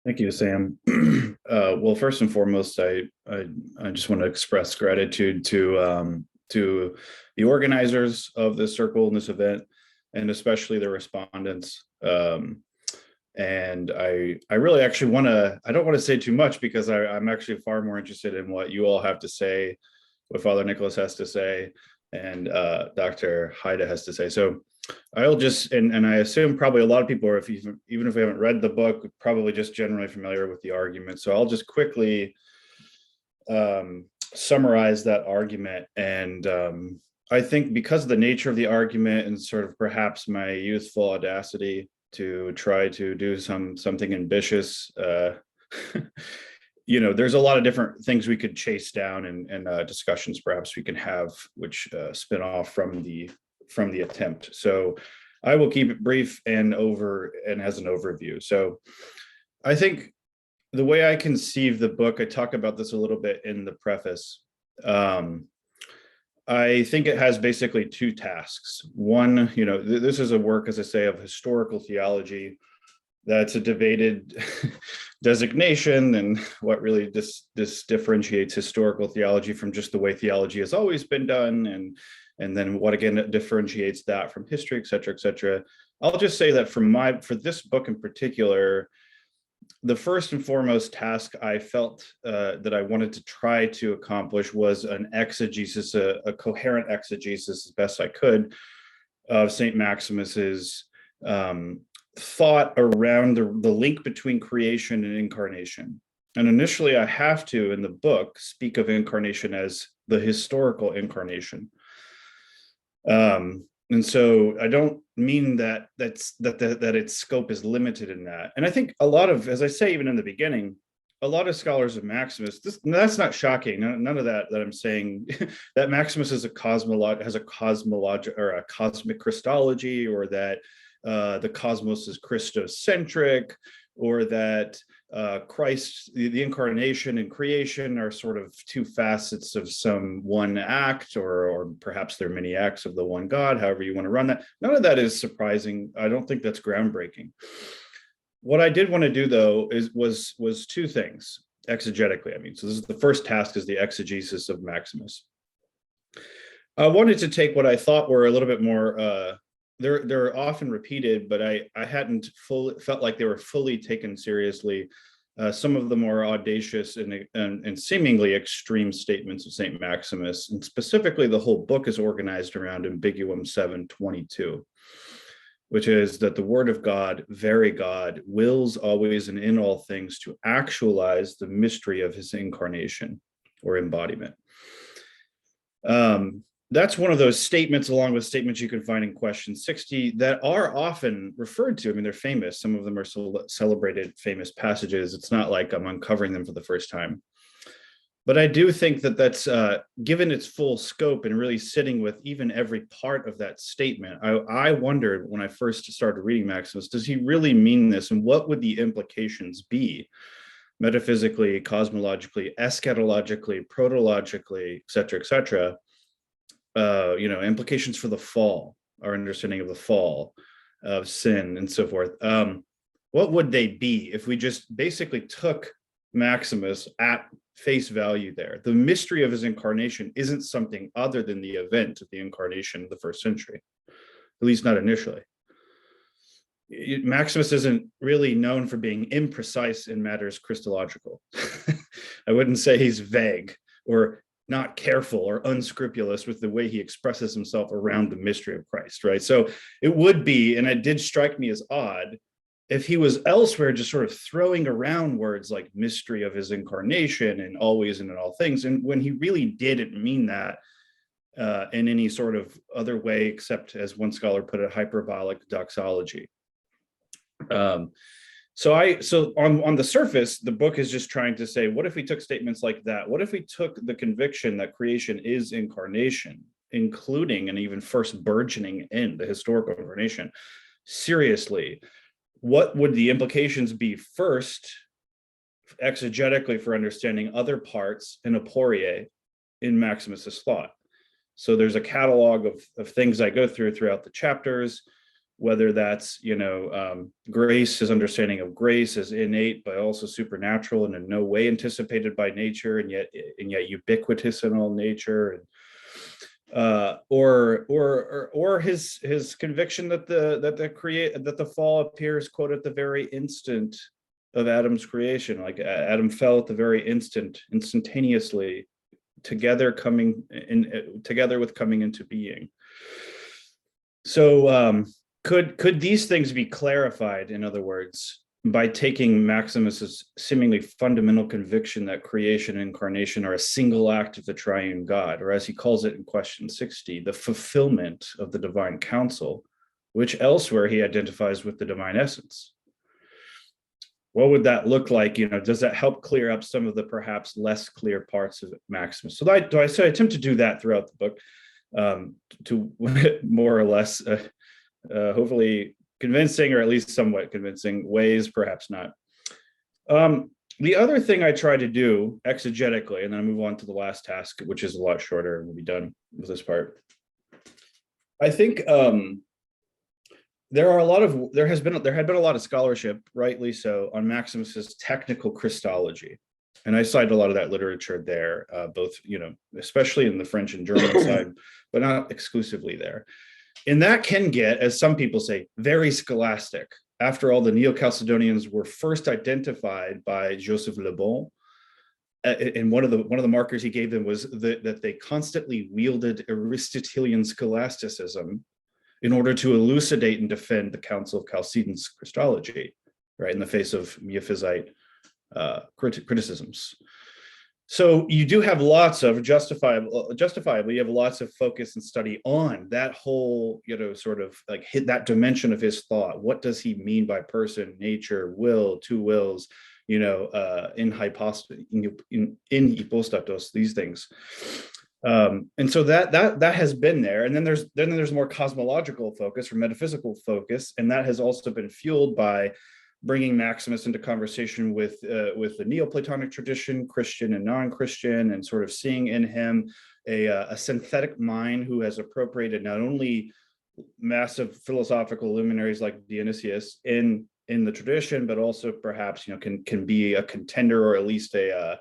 Thank you, Sam. Well, first and foremost, I just want to express gratitude to the organizers of this circle and this event, and especially the respondents. And I really actually want to. I don't want to say too much because I'm actually far more interested in what you all have to say, what Father Nicholas has to say, and Dr. Heide has to say. So I'll just, and I assume probably a lot of people are, even if we haven't read the book, probably just generally familiar with the argument. So I'll just quickly summarize that argument. And I think because of the nature of the argument and sort of perhaps my youthful audacity to try to do something ambitious, there's a lot of different things we could chase down and discussions perhaps we can have, which spin off from the attempt. So I will keep it brief and as an overview. So I think the way I conceive the book, I talk about this a little bit in the preface. I think it has basically two tasks. One, this is a work, as I say, of historical theology. That's a debated designation, and what really this differentiates historical theology from just the way theology has always been done, and then what again differentiates that from history, et cetera, et cetera. I'll just say that for this book in particular, the first and foremost task I felt that I wanted to try to accomplish was an exegesis, a coherent exegesis as best I could of St. Maximus's thought around the link between creation and incarnation. And initially I have to, in the book, speak of incarnation as the historical incarnation. And so I don't mean that its scope is limited in that. And I think a lot of, as I say, even in the beginning, a lot of scholars of Maximus, that's not shocking. None of that I'm saying that Maximus is has a cosmology or a cosmic Christology, or that the cosmos is Christocentric, or that Christ, the incarnation and creation are sort of two facets of some one act, or perhaps they're many acts of the one God, however you want to run that. None of that is surprising. I don't think that's groundbreaking. What I did want to do, though, was two things exegetically. I mean, so this is the first task, is the exegesis of Maximus. I wanted to take what I thought were a little bit more they're often repeated, but I hadn't felt like they were fully taken seriously. Some of the more audacious and seemingly extreme statements of St. Maximus, and specifically the whole book is organized around Ambiguum 7:22, which is that the Word of God, very God, wills always and in all things to actualize the mystery of his incarnation or embodiment. That's one of those statements, along with statements you can find in question 60, that are often referred to. I mean, they're famous. Some of them are celebrated, famous passages. It's not like I'm uncovering them for the first time. But I do think that that's given its full scope and really sitting with even every part of that statement. I wondered when I first started reading Maximus, does he really mean this? And what would the implications be? Metaphysically, cosmologically, eschatologically, protologically, et cetera, implications for the fall, our understanding of the fall, of sin, and so forth. What would they be if we just basically took Maximus at face value there? The mystery of his incarnation isn't something other than the event of the incarnation of the first century, at least not initially. Maximus isn't really known for being imprecise in matters Christological. I wouldn't say he's vague or not careful or unscrupulous with the way he expresses himself around the mystery of Christ, right? So it would be, and it did strike me as odd, if he was elsewhere just sort of throwing around words like mystery of his incarnation and always and in all things, and when he really didn't mean that in any sort of other way, except, as one scholar put it, hyperbolic doxology. So on the surface, the book is just trying to say, what if we took statements like that? What if we took the conviction that creation is incarnation, including and even first burgeoning in the historical incarnation, seriously? What would the implications be first, exegetically, for understanding other parts in aporia in Maximus's thought? So there's a catalog of things I go throughout the chapters. whether that's, grace, his understanding of grace as innate, but also supernatural and in no way anticipated by nature, and yet ubiquitous in all nature, or his conviction that the fall appears, quote, at the very instant of Adam's creation, like Adam fell at the very instantaneously, together with coming into being. So could these things be clarified, in other words, by taking Maximus's seemingly fundamental conviction that creation and incarnation are a single act of the triune God, or as he calls it in question 60, the fulfillment of the divine counsel, which elsewhere he identifies with the divine essence? What would that look like? Does that help clear up some of the perhaps less clear parts of Maximus? So I attempt to do that throughout the book, to more or less, hopefully convincing, or at least somewhat convincing ways, perhaps not. The other thing I try to do exegetically, and then I move on to the last task, which is a lot shorter, and we'll be done with this part. I think there had been a lot of scholarship, rightly so, on Maximus's technical Christology. And I cite a lot of that literature there, both, especially in the French and German side, but not exclusively there. And that can get, as some people say, very scholastic. After all, the Neo-Chalcedonians were first identified by Joseph Le Bon, and one of the markers he gave them was that they constantly wielded Aristotelian scholasticism in order to elucidate and defend the Council of Chalcedon's Christology, right, in the face of Miaphysite criticisms. So you do have lots of justifiably, you have lots of focus and study on that whole, sort of like hit that dimension of his thought. What does he mean by person, nature, will, two wills, in hypostatos, these things. And so that has been there. And then there's more cosmological focus or metaphysical focus, and that has also been fueled by bringing Maximus into conversation with the Neoplatonic tradition, Christian and non-Christian, and sort of seeing in him a synthetic mind who has appropriated not only massive philosophical luminaries like Dionysius in the tradition, but also perhaps can be a contender, or at least a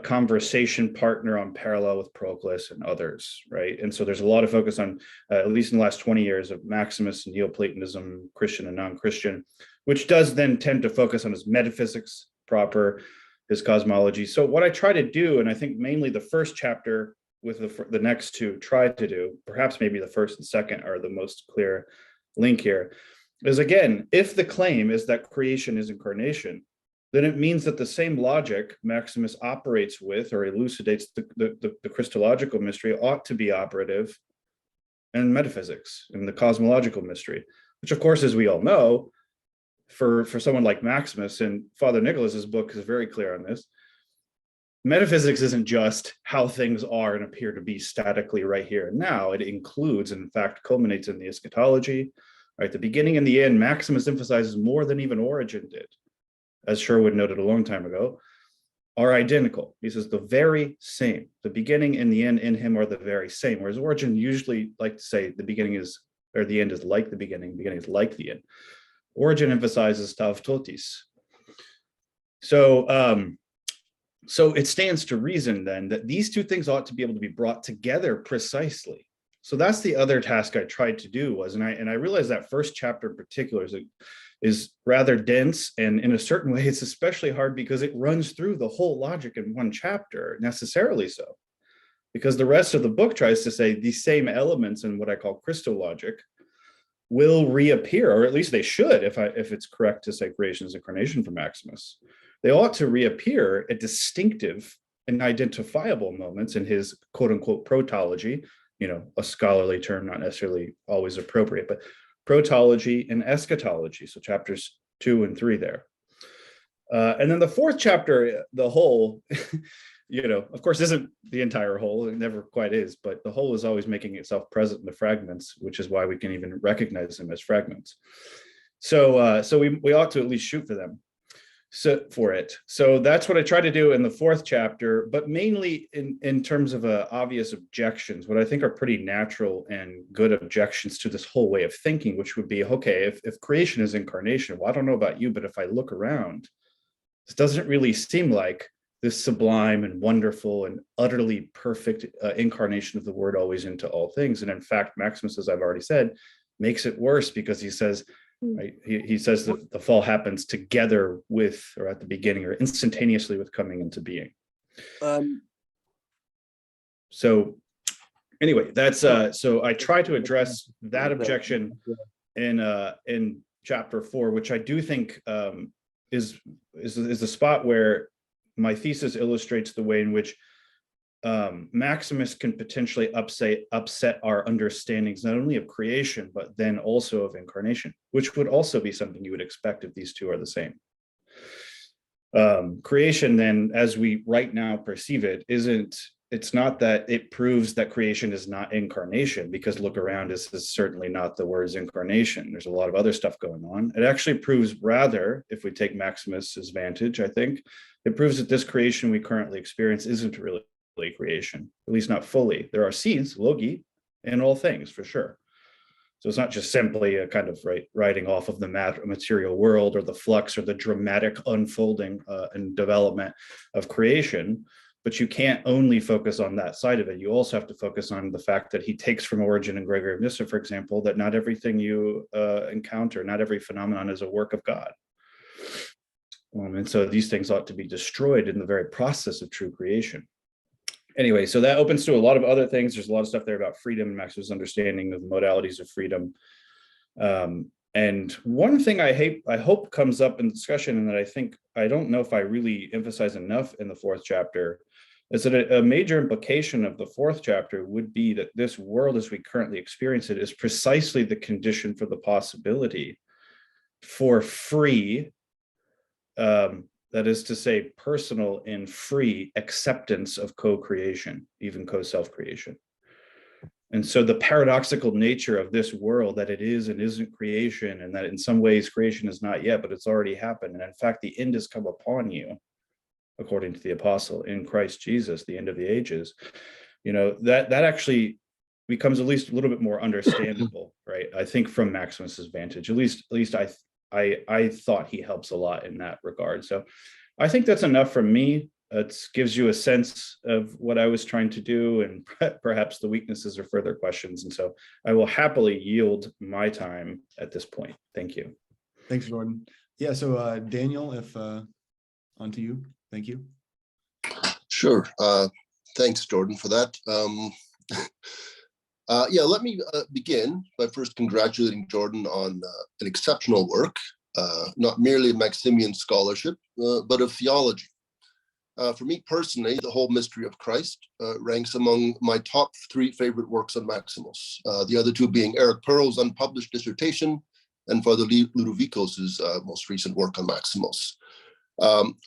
conversation partner on parallel with Proclus and others, right? And so there's a lot of focus on, at least in the last 20 years, of Maximus and Neoplatonism, Christian and non-Christian, which does then tend to focus on his metaphysics proper, his cosmology. So what I try to do, and I think mainly the first chapter with the next two try to do, perhaps maybe the first and second are the most clear link here, is again, if the claim is that creation is incarnation, then it means that the same logic Maximus operates with or elucidates the Christological mystery ought to be operative in metaphysics, in the cosmological mystery, which of course, as we all know, for someone like Maximus, and Father Nicholas's book is very clear on this, metaphysics isn't just how things are and appear to be statically right here and now. It includes, and in fact, culminates in the eschatology, right? The beginning and the end, Maximus emphasizes more than even Origen did, as Sherwood noted a long time ago, are identical. He says the very same. The beginning and the end in him are the very same. Whereas Origen usually like to say the beginning is, or the end is like the beginning is like the end. Origen emphasizes tav totis. So it stands to reason then that these two things ought to be able to be brought together precisely. So that's the other task I tried to do was, and I realized that first chapter in particular is rather dense, and in a certain way it's especially hard because it runs through the whole logic in one chapter, necessarily so, because the rest of the book tries to say these same elements in what I call Christologic will reappear, or at least they should, if it's correct to say creation is incarnation for Maximus. They ought to reappear at distinctive and identifiable moments in his quote unquote protology, a scholarly term, not necessarily always appropriate, but protology and eschatology, so chapters 2 and 3 there. And then the fourth chapter, the whole, of course, isn't the entire whole, it never quite is, but the whole is always making itself present in the fragments, which is why we can even recognize them as fragments. So we ought to at least shoot for them. So that's what I try to do in the fourth chapter, but mainly in terms of obvious objections, what I think are pretty natural and good objections to this whole way of thinking, which would be, okay, if creation is incarnation, well, I don't know about you, but if I look around, this doesn't really seem like this sublime and wonderful and utterly perfect incarnation of the word always into all things. And in fact, Maximus, as I've already said, makes it worse, because he says, right, he says that the fall happens together with, or at the beginning, or instantaneously with coming into being. So anyway, that's so I try to address that objection in chapter 4, which I do think is the spot where my thesis illustrates the way in which Maximus can potentially upset our understandings, not only of creation, but then also of incarnation, which would also be something you would expect if these two are the same. Creation, then, as we right now perceive it, it's not that it proves that creation is not incarnation, because look around, this is certainly not the word's incarnation. There's a lot of other stuff going on. It actually proves, rather, if we take Maximus's vantage, I think, it proves that this creation we currently experience isn't really creation, at least not fully. There are seeds, logi, in all things, for sure. So it's not just simply a kind of writing off of the material world, or the flux, or the dramatic unfolding and development of creation. But you can't only focus on that side of it. You also have to focus on the fact that he takes from Origen and Gregory of Nyssa, for example, that not everything you encounter, not every phenomenon is a work of God. And so these things ought to be destroyed in the very process of true creation. Anyway, so that opens to a lot of other things. There's a lot of stuff there about freedom and Maximus' understanding of the modalities of freedom. And one thing I hope comes up in discussion, and that I don't know if I really emphasize enough in the fourth chapter, is that a major implication of the fourth chapter would be that this world as we currently experience it is precisely the condition for the possibility for free, that is to say, personal and free acceptance of co-creation, even co-self-creation. And so the paradoxical nature of this world, that it is and isn't creation, and that in some ways creation is not yet, but it's already happened. And in fact, the end has come upon you, according to the apostle, in Christ Jesus, the end of the ages. That actually becomes at least a little bit more understandable, right? I think from Maximus's vantage, at least I thought he helps a lot in that regard. So I think that's enough from me. It gives you a sense of what I was trying to do, and perhaps the weaknesses or further questions. And so I will happily yield my time at this point. Thank you. Thanks, Jordan. Yeah, so Daniel, if on to you. Thank you. Sure. Thanks, Jordan, for that. Let me begin by first congratulating Jordan on an exceptional work, not merely of Maximian scholarship, but of theology. For me personally, The Whole Mystery of Christ ranks among my top 3 favorite works on Maximus, the other 2 being Eric Pearl's unpublished dissertation and Father Loudovikos' most recent work on Maximus.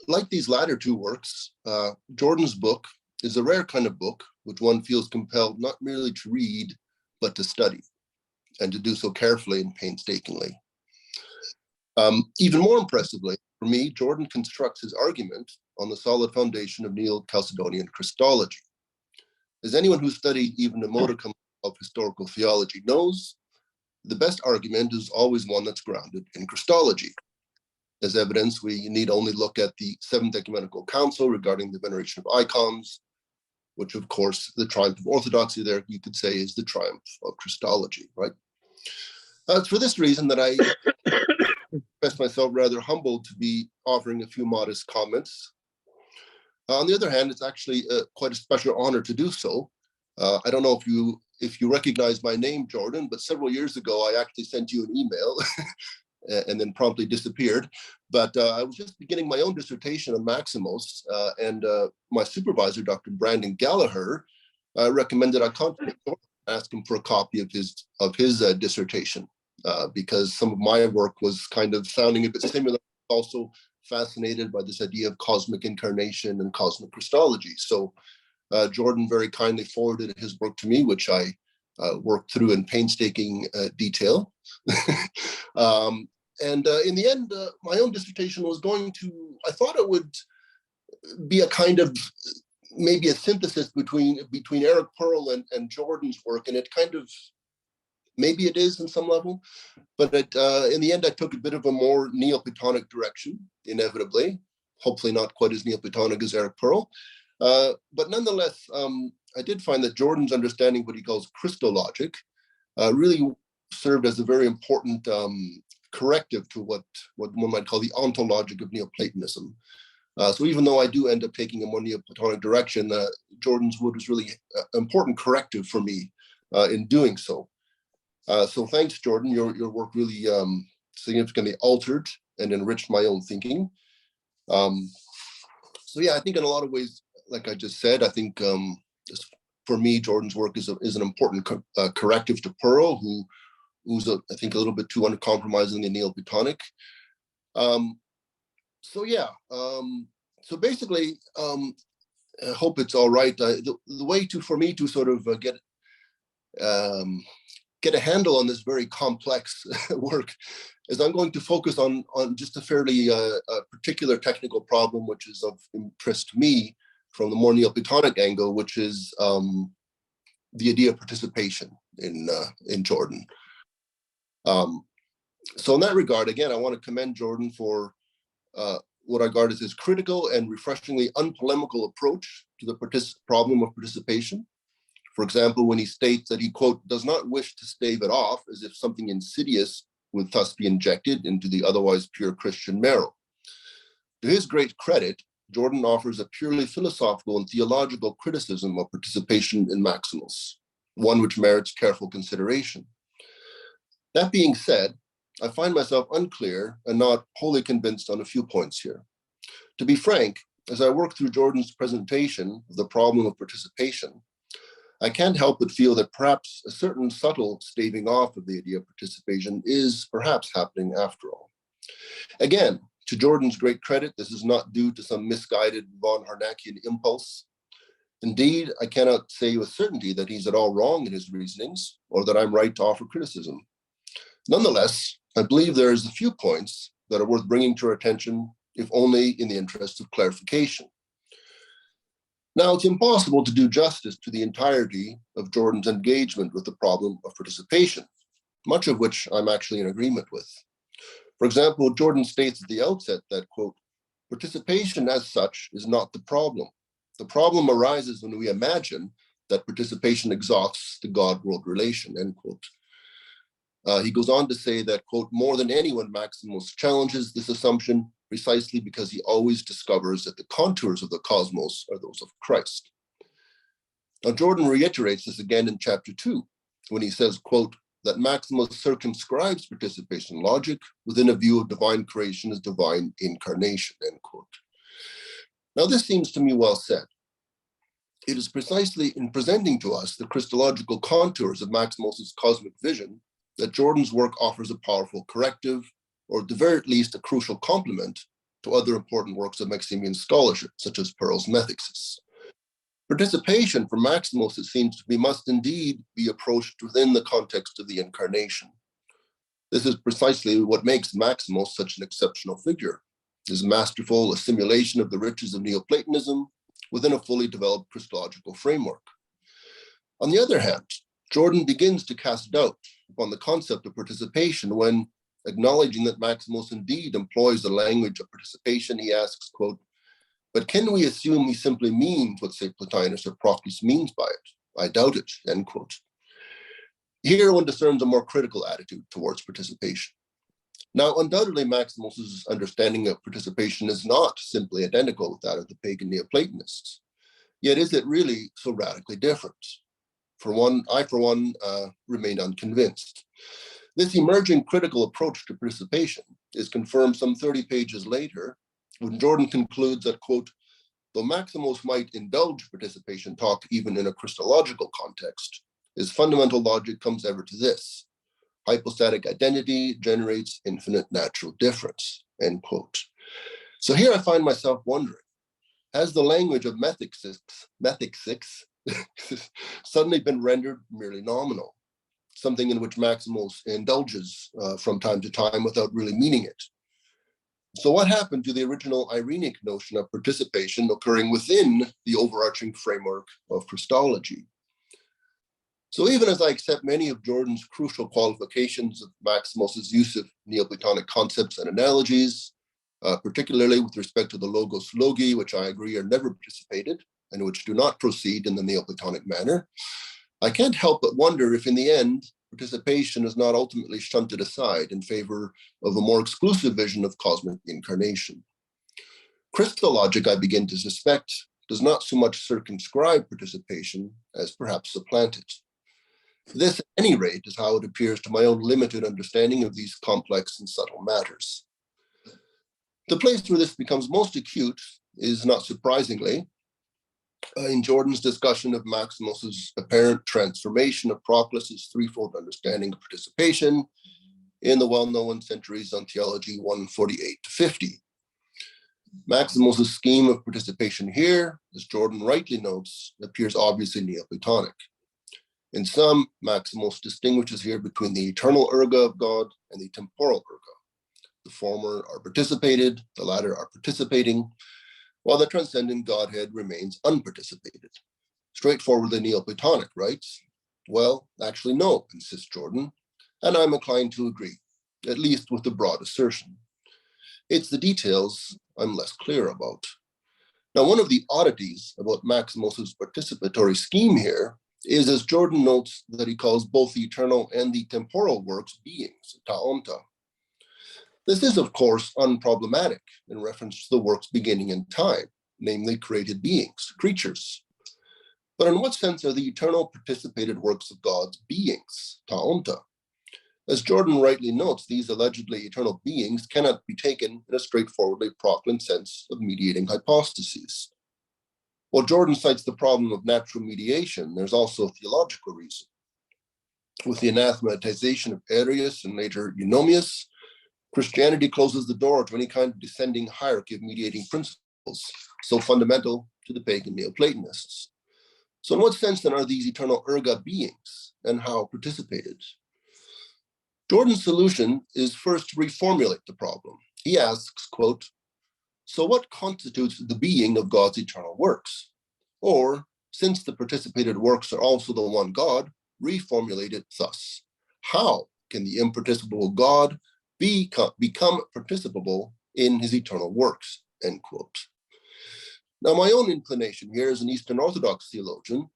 Like these latter 2 works, Jordan's book is a rare kind of book which one feels compelled not merely to read, but to study, and to do so carefully and painstakingly. Even more impressively, for me, Jordan constructs his argument on the solid foundation of Neo-Chalcedonian Christology. As anyone who studied even a modicum of historical theology knows, the best argument is always one that's grounded in Christology. As evidence, we need only look at the Seventh Ecumenical Council regarding the veneration of icons, which, of course, the triumph of orthodoxy there, you could say, is the triumph of Christology, right? It's for this reason that I express myself rather humbled to be offering a few modest comments. On the other hand, it's actually quite a special honor to do so. I don't know if you recognize my name, Jordan, but several years ago, I actually sent you an email and then promptly disappeared. But I was just beginning my own dissertation on Maximus, and my supervisor, Dr. Brandon Gallagher, recommended I contact him, ask him for a copy of his dissertation, because some of my work was kind of sounding a bit similar, also fascinated by this idea of cosmic incarnation and cosmic Christology. So Jordan very kindly forwarded his work to me, which I worked through in painstaking detail. in the end, my own dissertation was I thought it would be a kind of, maybe a synthesis between Eric Pearl and Jordan's work, and it kind of, maybe it is in some level, but in the end, I took a bit of a more Neoplatonic direction, inevitably, hopefully not quite as Neoplatonic as Eric Pearl. But nonetheless, I did find that Jordan's understanding what he calls Christologic really served as a very important corrective to what one might call the ontologic of Neoplatonism. So even though I do end up taking a more Neoplatonic direction, Jordan's wood was really an important corrective for me in doing so. So thanks, Jordan. Your work really significantly altered and enriched my own thinking. So yeah, I think in a lot of ways, like I just said, I think for me, Jordan's work is an important corrective to Pearl, who's I think a little bit too uncompromisingly Neoplatonic. So yeah, so basically, I hope it's all right. The way for me to sort of get a handle on this very complex work is I'm going to focus on just a fairly particular technical problem, which is of interest to me from the more Neoplatonic angle, which is the idea of participation in Jordan. So in that regard, again, I want to commend Jordan for what I regard as his critical and refreshingly unpolemical approach to the problem of participation. For example, when he states that he, quote, does not wish to stave it off as if something insidious would thus be injected into the otherwise pure Christian marrow. To his great credit, Jordan offers a purely philosophical and theological criticism of participation in Maximus, one which merits careful consideration. That being said, I find myself unclear and not wholly convinced on a few points here. To be frank, as I work through Jordan's presentation of the problem of participation, I can't help but feel that perhaps a certain subtle staving off of the idea of participation is perhaps happening after all. Again, to Jordan's great credit, this is not due to some misguided von Harnackian impulse. Indeed, I cannot say with certainty that he's at all wrong in his reasonings or that I'm right to offer criticism. Nonetheless, I believe there's a few points that are worth bringing to our attention, if only in the interest of clarification. Now, it's impossible to do justice to the entirety of Jordan's engagement with the problem of participation, much of which I'm actually in agreement with. For example, Jordan states at the outset that, quote, participation as such is not the problem. The problem arises when we imagine that participation exhausts the God-world relation, end quote. He goes on to say that, quote, more than anyone, Maximus challenges this assumption precisely because he always discovers that the contours of the cosmos are those of Christ. Now, Jordan reiterates this again in chapter 2, when he says, quote, that Maximus circumscribes participation logic within a view of divine creation as divine incarnation, end quote. Now, this seems to me well said. It is precisely in presenting to us the Christological contours of Maximus's cosmic vision that Jordan's work offers a powerful corrective, or at the very least a crucial complement to other important works of Maximian scholarship, such as Pearl's Methexis. Participation for Maximus, it seems to me, must indeed be approached within the context of the incarnation. This is precisely what makes Maximus such an exceptional figure, his masterful assimilation of the riches of Neoplatonism within a fully developed Christological framework. On the other hand, Jordan begins to cast doubt upon the concept of participation when, acknowledging that Maximus indeed employs the language of participation, he asks, quote, but can we assume he simply means what, say, Plotinus or Proclus means by it? I doubt it, end quote. Here one discerns a more critical attitude towards participation. Now, undoubtedly, Maximus's understanding of participation is not simply identical with that of the pagan Neoplatonists. Yet is it really so radically different? I, for one, remain unconvinced. This emerging critical approach to participation is confirmed some 30 pages later when Jordan concludes that, quote, though Maximus might indulge participation talk even in a Christological context, his fundamental logic comes ever to this: hypostatic identity generates infinite natural difference, end quote. So here I find myself wondering, has the language of Methexis suddenly been rendered merely nominal? something in which Maximos indulges from time to time without really meaning it. So what happened to the original Irenic notion of participation occurring within the overarching framework of Christology? So even as I accept many of Jordan's crucial qualifications of Maximos's use of Neoplatonic concepts and analogies, particularly with respect to the logos logi, which I agree are never participated and which do not proceed in the Neoplatonic manner, I can't help but wonder if in the end, participation is not ultimately shunted aside in favor of a more exclusive vision of cosmic incarnation. Christologic, I begin to suspect, does not so much circumscribe participation as perhaps supplant it. This, at any rate, is how it appears to my own limited understanding of these complex and subtle matters. The place where this becomes most acute is, not surprisingly, in Jordan's discussion of Maximos's apparent transformation of Proclus's threefold understanding of participation in the well-known Centuries on Theology 148 to 50. Maximos's scheme of participation here, as Jordan rightly notes, appears obviously Neoplatonic. In sum, Maximos distinguishes here between the eternal erga of God and the temporal erga. The former are participated, the latter are participating, while the transcendent Godhead remains unparticipated. Straightforwardly Neoplatonic, right? Well, actually no, insists Jordan, and I'm inclined to agree, at least with the broad assertion. It's the details I'm less clear about. Now, one of the oddities about Maximos's participatory scheme here is, as Jordan notes, that he calls both the eternal and the temporal works beings, ta onta. This is, of course, unproblematic in reference to the works beginning in time, namely created beings, creatures. But in what sense are the eternal participated works of God's beings, ta onta? As Jordan rightly notes, these allegedly eternal beings cannot be taken in a straightforwardly Proclan sense of mediating hypostases. While Jordan cites the problem of natural mediation, there's also a theological reason. With the anathematization of Arius and later Eunomius, Christianity closes the door to any kind of descending hierarchy of mediating principles, so fundamental to the pagan Neoplatonists. So in what sense then are these eternal erga beings, and how participated? Jordan's solution is first to reformulate the problem. He asks, quote, so what constitutes the being of God's eternal works? Or, since the participated works are also the one God, reformulate it thus. How can the imparticipable God become participable in his eternal works, end quote. Now, my own inclination here as an Eastern Orthodox theologian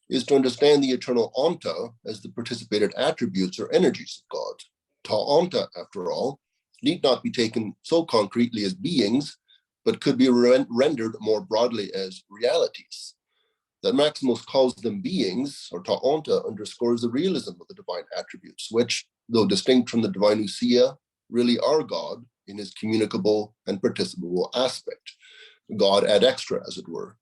is to understand the eternal onta as the participated attributes or energies of God. Ta onta, after all, need not be taken so concretely as beings, but could be rendered more broadly as realities. That Maximos calls them beings, or ta onta, underscores the realism of the divine attributes, which, though distinct from the divine ousia, really are God in his communicable and participable aspect, God ad extra, as it were.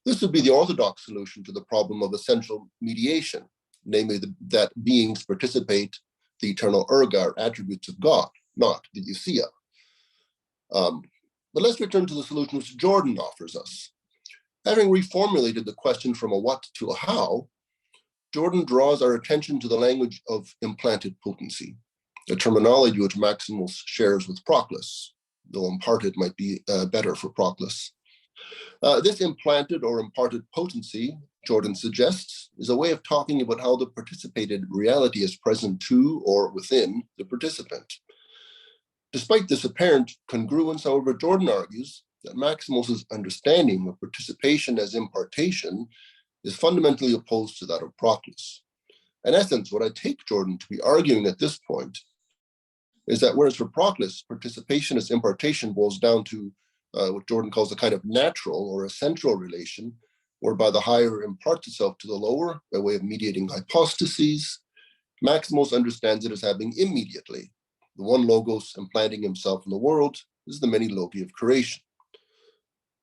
This would be the orthodox solution to the problem of essential mediation, namely that beings participate the eternal erga or attributes of God, not the ousia. But let's return to the solution which Jordan offers us. Having reformulated the question from a what to a how, Jordan draws our attention to the language of implanted potency, a terminology which Maximos shares with Proclus, though imparted might be better for Proclus. This implanted or imparted potency, Jordan suggests, is a way of talking about how the participated reality is present to or within the participant. Despite this apparent congruence, however, Jordan argues that Maximos's understanding of participation as impartation is fundamentally opposed to that of Proclus. In essence, what I take Jordan to be arguing at this point is that whereas for Proclus, participation as impartation boils down to what Jordan calls a kind of natural or essential relation, whereby the higher imparts itself to the lower by way of mediating hypostases, Maximos understands it as having immediately. The one logos implanting himself in the world is the many logi of creation.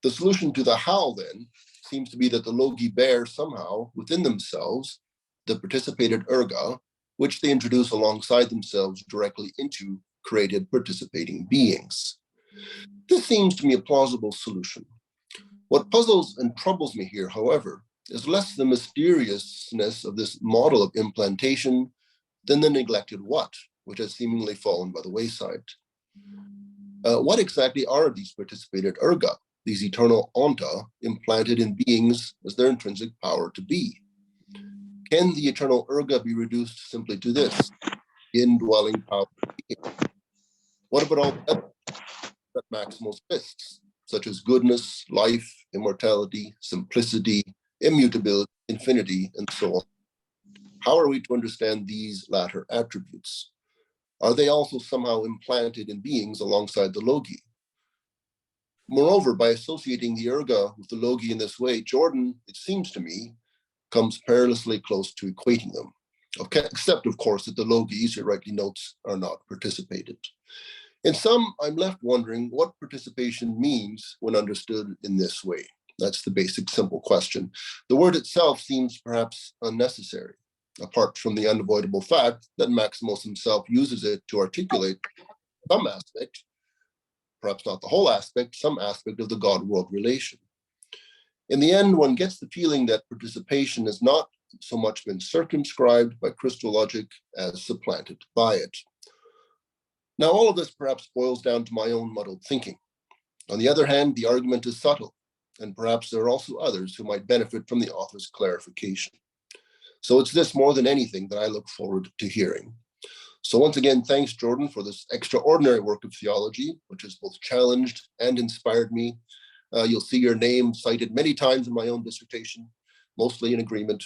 The solution to the how, then, seems to be that the logi bear somehow within themselves the participated erga, which they introduce alongside themselves directly into created participating beings. This seems to me a plausible solution. What puzzles and troubles me here, however, is less the mysteriousness of this model of implantation then the neglected what, which has seemingly fallen by the wayside. What exactly are these participated erga, these eternal onta, implanted in beings as their intrinsic power to be? Can the eternal erga be reduced simply to this, indwelling power of being? What about all the that Maximus lists, such as goodness, life, immortality, simplicity, immutability, infinity, and so on? How are we to understand these latter attributes? Are they also somehow implanted in beings alongside the logi? Moreover, by associating the erga with the logi in this way, Jordan, it seems to me, comes perilously close to equating them. Okay, except, of course, that the logi, as he rightly notes, are not participated. In sum, I'm left wondering what participation means when understood in this way. That's the basic, simple question. The word itself seems perhaps unnecessary, apart from the unavoidable fact that Maximus himself uses it to articulate some aspect, perhaps not the whole aspect, some aspect of the God-world relation. In the end, one gets the feeling that participation has not so much been circumscribed by Christologic as supplanted by it. Now, all of this perhaps boils down to my own muddled thinking. On the other hand, the argument is subtle, and perhaps there are also others who might benefit from the author's clarification. So it's this more than anything that I look forward to hearing. So once again, thanks, Jordan, for this extraordinary work of theology, which has both challenged and inspired me. You'll see your name cited many times in my own dissertation, mostly in agreement.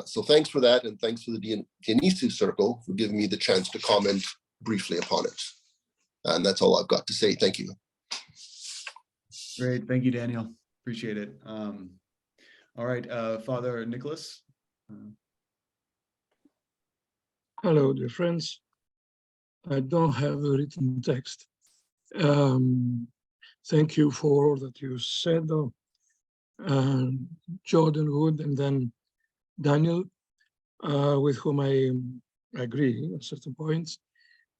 So thanks for that, and thanks for the Dionysius Circle for giving me the chance to comment briefly upon it. And that's all I've got to say. Thank you. Great. Thank you, Daniel. Appreciate it. All right, Father Nicholas. Hello, dear friends. I don't have a written text. Thank you for all that you said, Jordan Wood, and then Daniel, with whom I agree at certain points.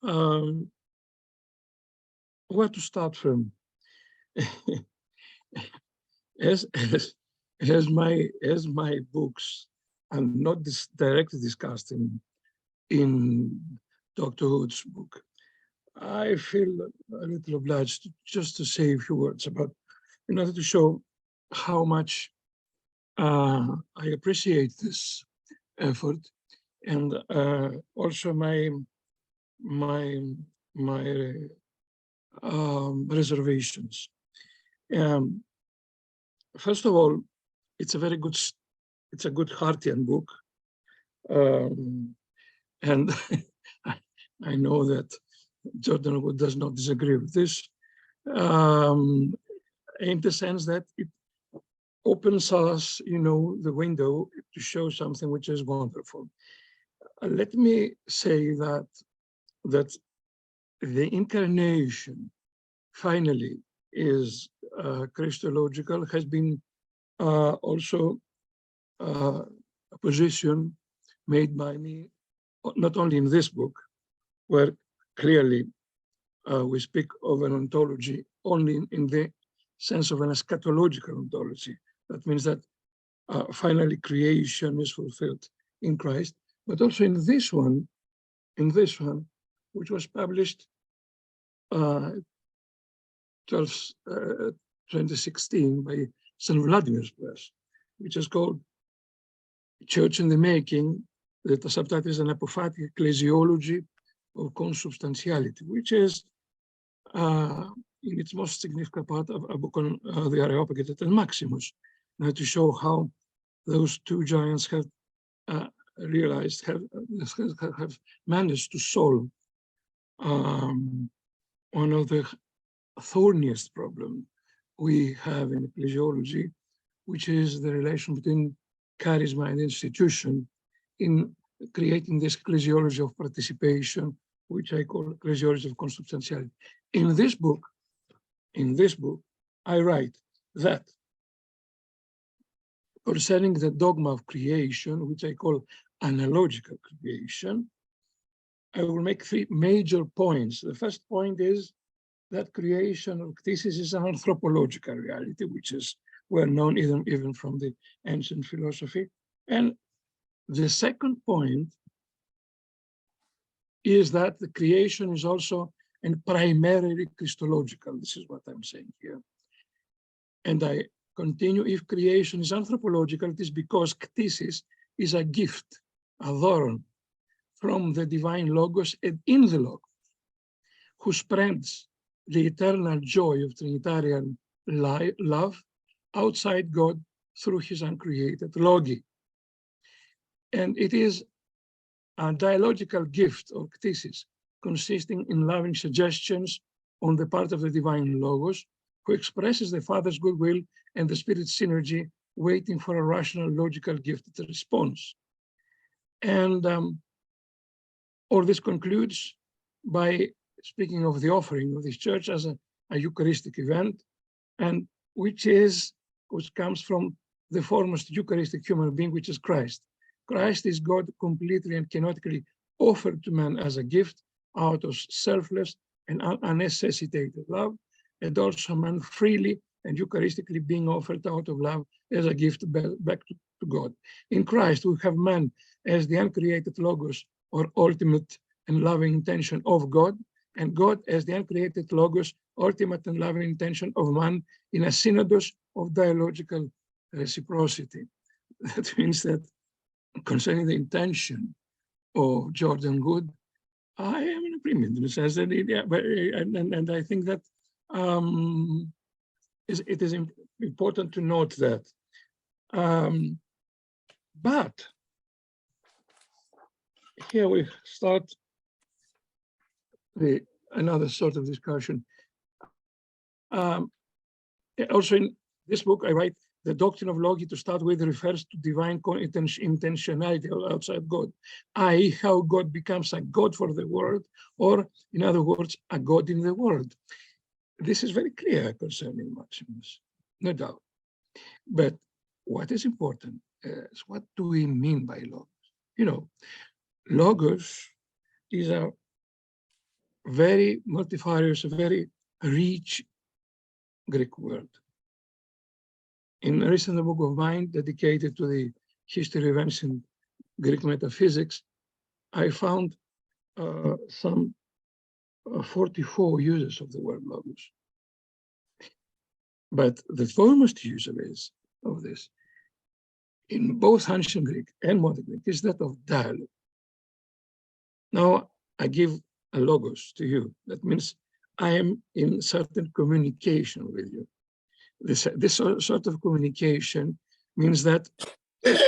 Where to start from? as my books are not directly discussed in Dr. Hood's book, I feel a little obliged just to say a few words about, in order to show how much I appreciate this effort, and also my reservations. First of all, it's a good Hartian book, and I know that Jordan Wood does not disagree with this, in the sense that it opens us, the window to show something which is wonderful. Let me say that the incarnation finally is Christological, has been also a position made by me, not only in this book, where clearly we speak of an ontology only in the sense of an eschatological ontology. That means that finally creation is fulfilled in Christ, but also in this one, which was published 2016 by St. Vladimir's Press, which is called Church in the Making. The subtitle is An Apophatic Ecclesiology of Consubstantiality, which is, in its most significant part, a book on the Areopagus and Maximus, to show how those two giants have have managed to solve one of the thorniest problem we have in ecclesiology, which is the relation between charisma and institution in creating this ecclesiology of participation, which I call ecclesiology of consubstantiality. In this book, I write that concerning the dogma of creation, which I call analogical creation, I will make three major points. The first point is that creation of thesis is an anthropological reality, which is well known even from the ancient philosophy. And the second point is that the creation is also and primarily Christological. This is what I'm saying here. And I continue, if creation is anthropological, it is because ktisis is a gift, a doron, from the divine Logos and in the Logos, who spreads the eternal joy of Trinitarian love outside God through his uncreated Logi. And it is a dialogical gift of ktisis, consisting in loving suggestions on the part of the divine Logos, who expresses the Father's goodwill and the Spirit's synergy, waiting for a rational, logical, gifted response. And all this concludes by speaking of the offering of this church as a Eucharistic event, and which comes from the foremost Eucharistic human being, which is Christ. Christ is God completely and canonically offered to man as a gift out of selfless and unnecessitated love, and also man freely and Eucharistically being offered out of love as a gift back to God. In Christ, we have man as the uncreated Logos, or ultimate and loving intention of God, and God as the uncreated Logos, ultimate and loving intention of man, in a synodos of dialogical reciprocity. That means that concerning the intention of Jordan Good, I am in agreement in the sense that, and I think that it is important to note that. But here we start another sort of discussion. Also in this book, I write, the doctrine of Logi, to start with, refers to divine intentionality outside God, i.e. how God becomes a God for the world, or in other words, a God in the world. This is very clear concerning Maximus, no doubt. But what is important is, what do we mean by Logos? You know, Logos is a very multifarious, a very rich Greek word. In a recent book of mine dedicated to the history of ancient Greek metaphysics, I found some 44 uses of the word Logos. But the foremost use of this in both ancient Greek and modern Greek is that of dialogue. Now, I give a Logos to you. That means I am in certain communication with you. This sort of communication means that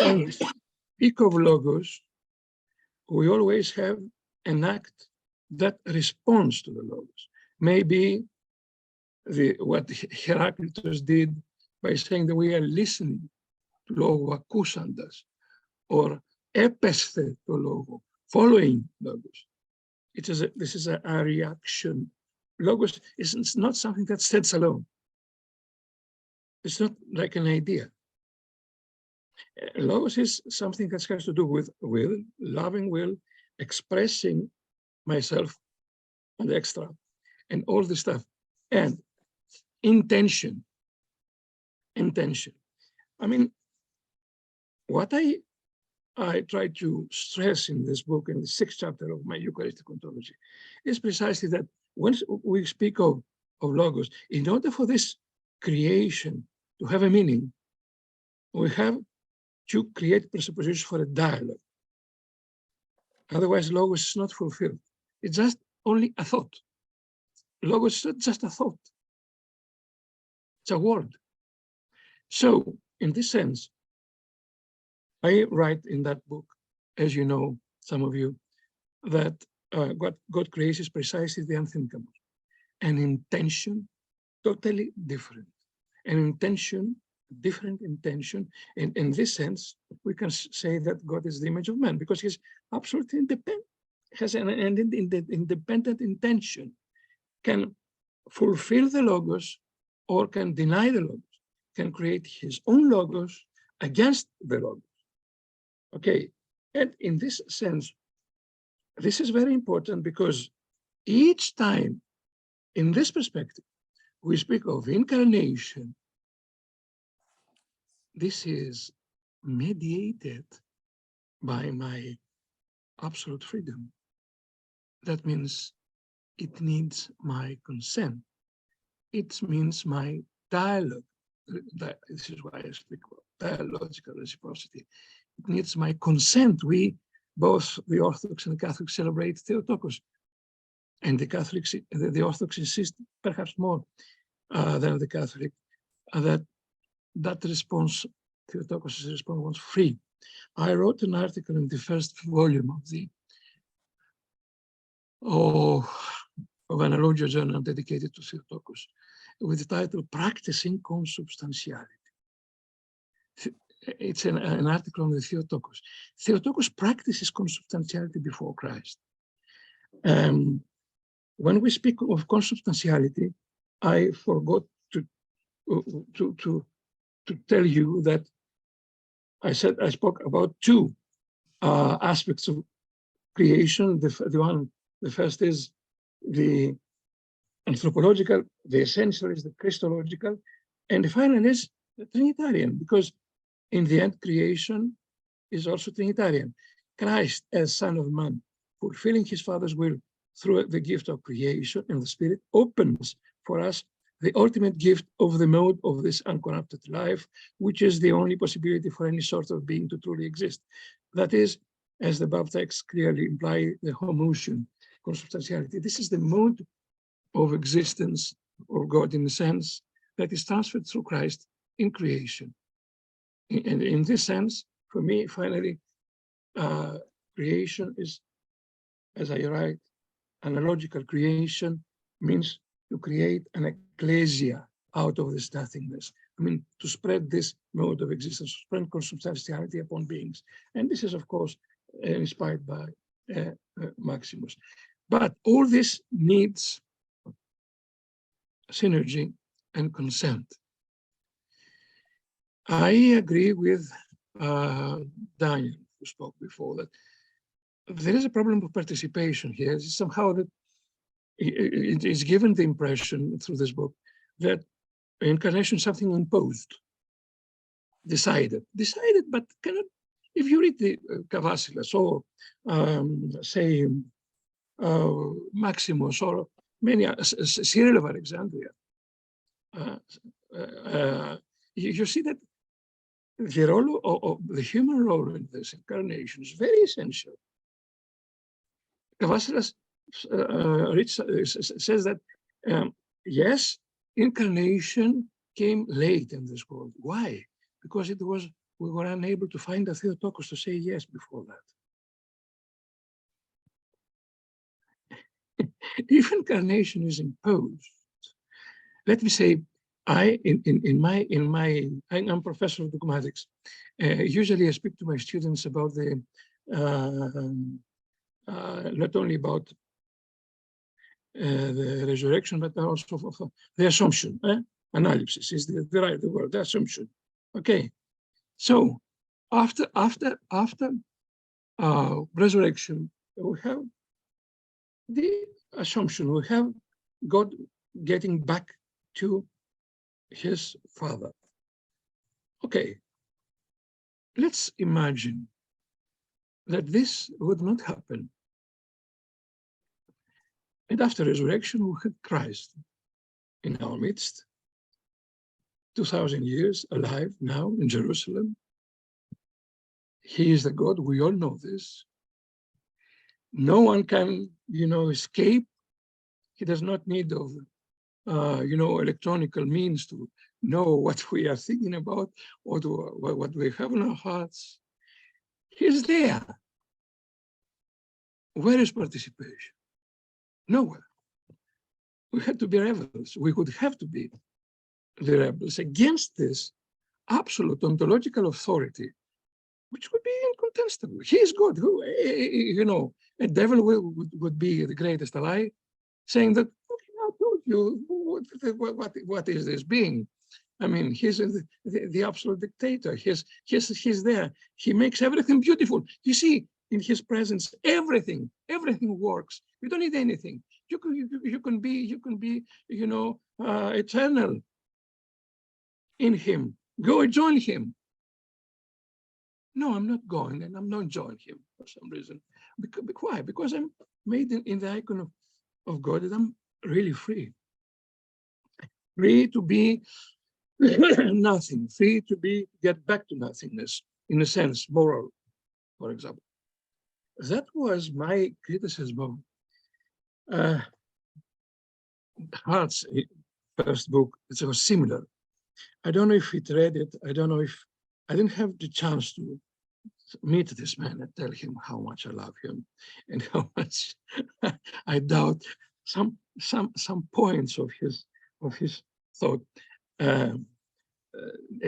when we speak of Logos, we always have an act that responds to the Logos. Maybe what Heraclitus did by saying that we are listening to Logo acousantas, or epesthe to Logo, following Logos. This is a reaction. Logos is not something that stands alone. It's not like an idea. Logos is something that has to do with will, loving will, expressing myself and extra, and all this stuff. And intention. I mean, what I try to stress in this book, in the 6th chapter of my Eucharistic Ontology, is precisely that once we speak of Logos, in order for this creation to have a meaning, we have to create presuppositions for a dialogue. Otherwise, Logos is not fulfilled. It's just only a thought. Logos is not just a thought. It's a word. So, in this sense, I write in that book, as you know, some of you, that what God creates is precisely the unthinkable. An intention totally different. An intention, different intention. And in this sense, we can say that God is the image of man, because he's absolutely independent, has an independent intention, can fulfill the Logos or can deny the Logos, can create his own Logos against the Logos. Okay, and in this sense, this is very important, because each time in this perspective, we speak of incarnation, this is mediated by my absolute freedom. that means it needs my consent. It means my dialogue. This is why I speak about dialogical reciprocity. It needs my consent. We, both the Orthodox and the Catholics, celebrate Theotokos. And the Catholics, the Orthodox insist perhaps more than the Catholic, that response, Theotokos' response, was free. I wrote an article in the first volume of the of an Analogia journal dedicated to Theotokos, with the title "Practicing Consubstantiality." It's an article on the Theotokos. Theotokos practices consubstantiality before Christ. When we speak of consubstantiality, I forgot to tell you that I spoke about two aspects of creation. The first is the anthropological, the essential is the Christological, and the final is the Trinitarian, because in the end, creation is also Trinitarian. Christ, as Son of Man, fulfilling his Father's will through the gift of creation and the Spirit, opens for us the ultimate gift of the mode of this uncorrupted life, which is the only possibility for any sort of being to truly exist. That is, as the above texts clearly imply, the homoousion, consubstantiality. This is the mode of existence of God in the sense that is transferred through Christ in creation. And in this sense, for me, finally, creation is, as I write, analogical creation means to create an ecclesia out of this nothingness. I mean, to spread this mode of existence, to spread consubstantiality upon beings. And this is, of course, inspired by Maximus. But all this needs synergy and consent. I agree with Daniel, who spoke before, that there is a problem of participation here. Somehow that it is given the impression through this book that incarnation is something imposed, decided, but cannot. If you read the Cavasilas or say Maximus or many Cyril of Alexandria, you see that the role of the human role in this incarnation is very essential. Cavasilas says that yes, incarnation came late in this world. Why? Because we were unable to find a Theotokos to say yes before that. If incarnation is imposed, let me say, I'm professor of dogmatics. Usually I speak to my students about the not only about the resurrection, but also of the assumption. Analysis is the right word, the assumption. Okay, so after resurrection, we have the assumption, we have God getting back to his Father. Okay, let's imagine that this would not happen. And after resurrection, we had Christ in our midst, 2,000 years alive now in Jerusalem. He is the God, we all know this. No one can, escape. He does not need of, electronical means to know what we are thinking about or what we have in our hearts. He's there. Where is participation? Nowhere. We had to be rebels. We would have to be the rebels against this absolute ontological authority, which would be incontestable. He is God. Who, a devil would be the greatest ally, saying that, okay, I told you, what is this being? I mean, he's the absolute dictator. He's there. He makes everything beautiful. You see, in his presence, everything works. You don't need anything. You can be, eternal in him. Go and join him. No, I'm not going, and I'm not joining him for some reason. Why? Because I'm made in the icon of God, that I'm really free. Free to be nothing, free to get back to nothingness, in a sense, moral, for example. That was my criticism of Hart's first book. It was similar. I don't know if he read it. I don't know if I didn't have the chance to meet this man and tell him how much I love him and how much I doubt some points of his thought. And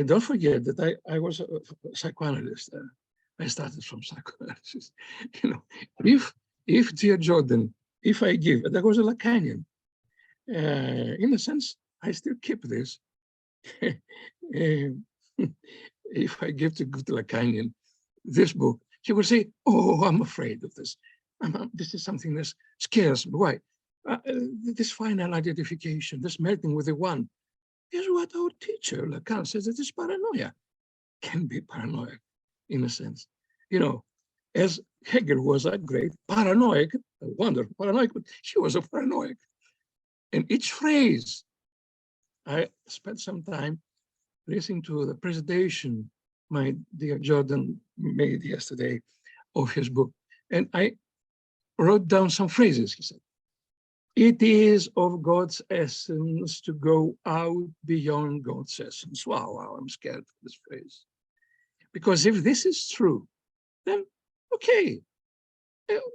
don't forget that I was a psychoanalyst. I started from psychoanalysis. You know, if dear Jordan, if I give, that was a Lacanian. In a sense, I still keep this. If I give to good Lacanian this book, he will say, "Oh, I'm afraid of this. This is something that scares me. Why? This final identification, this melting with the one, is what our teacher Lacan says that is paranoia. Can be paranoia, in a sense. You know, as Hegel was a great paranoic, a wonderful paranoic, but he was a paranoic. And each phrase, I spent some time listening to the presentation my dear Jordan made yesterday of his book. And I wrote down some phrases, he said. It is of God's essence to go out beyond God's essence. Wow, I'm scared of this phrase. Because if this is true, then okay,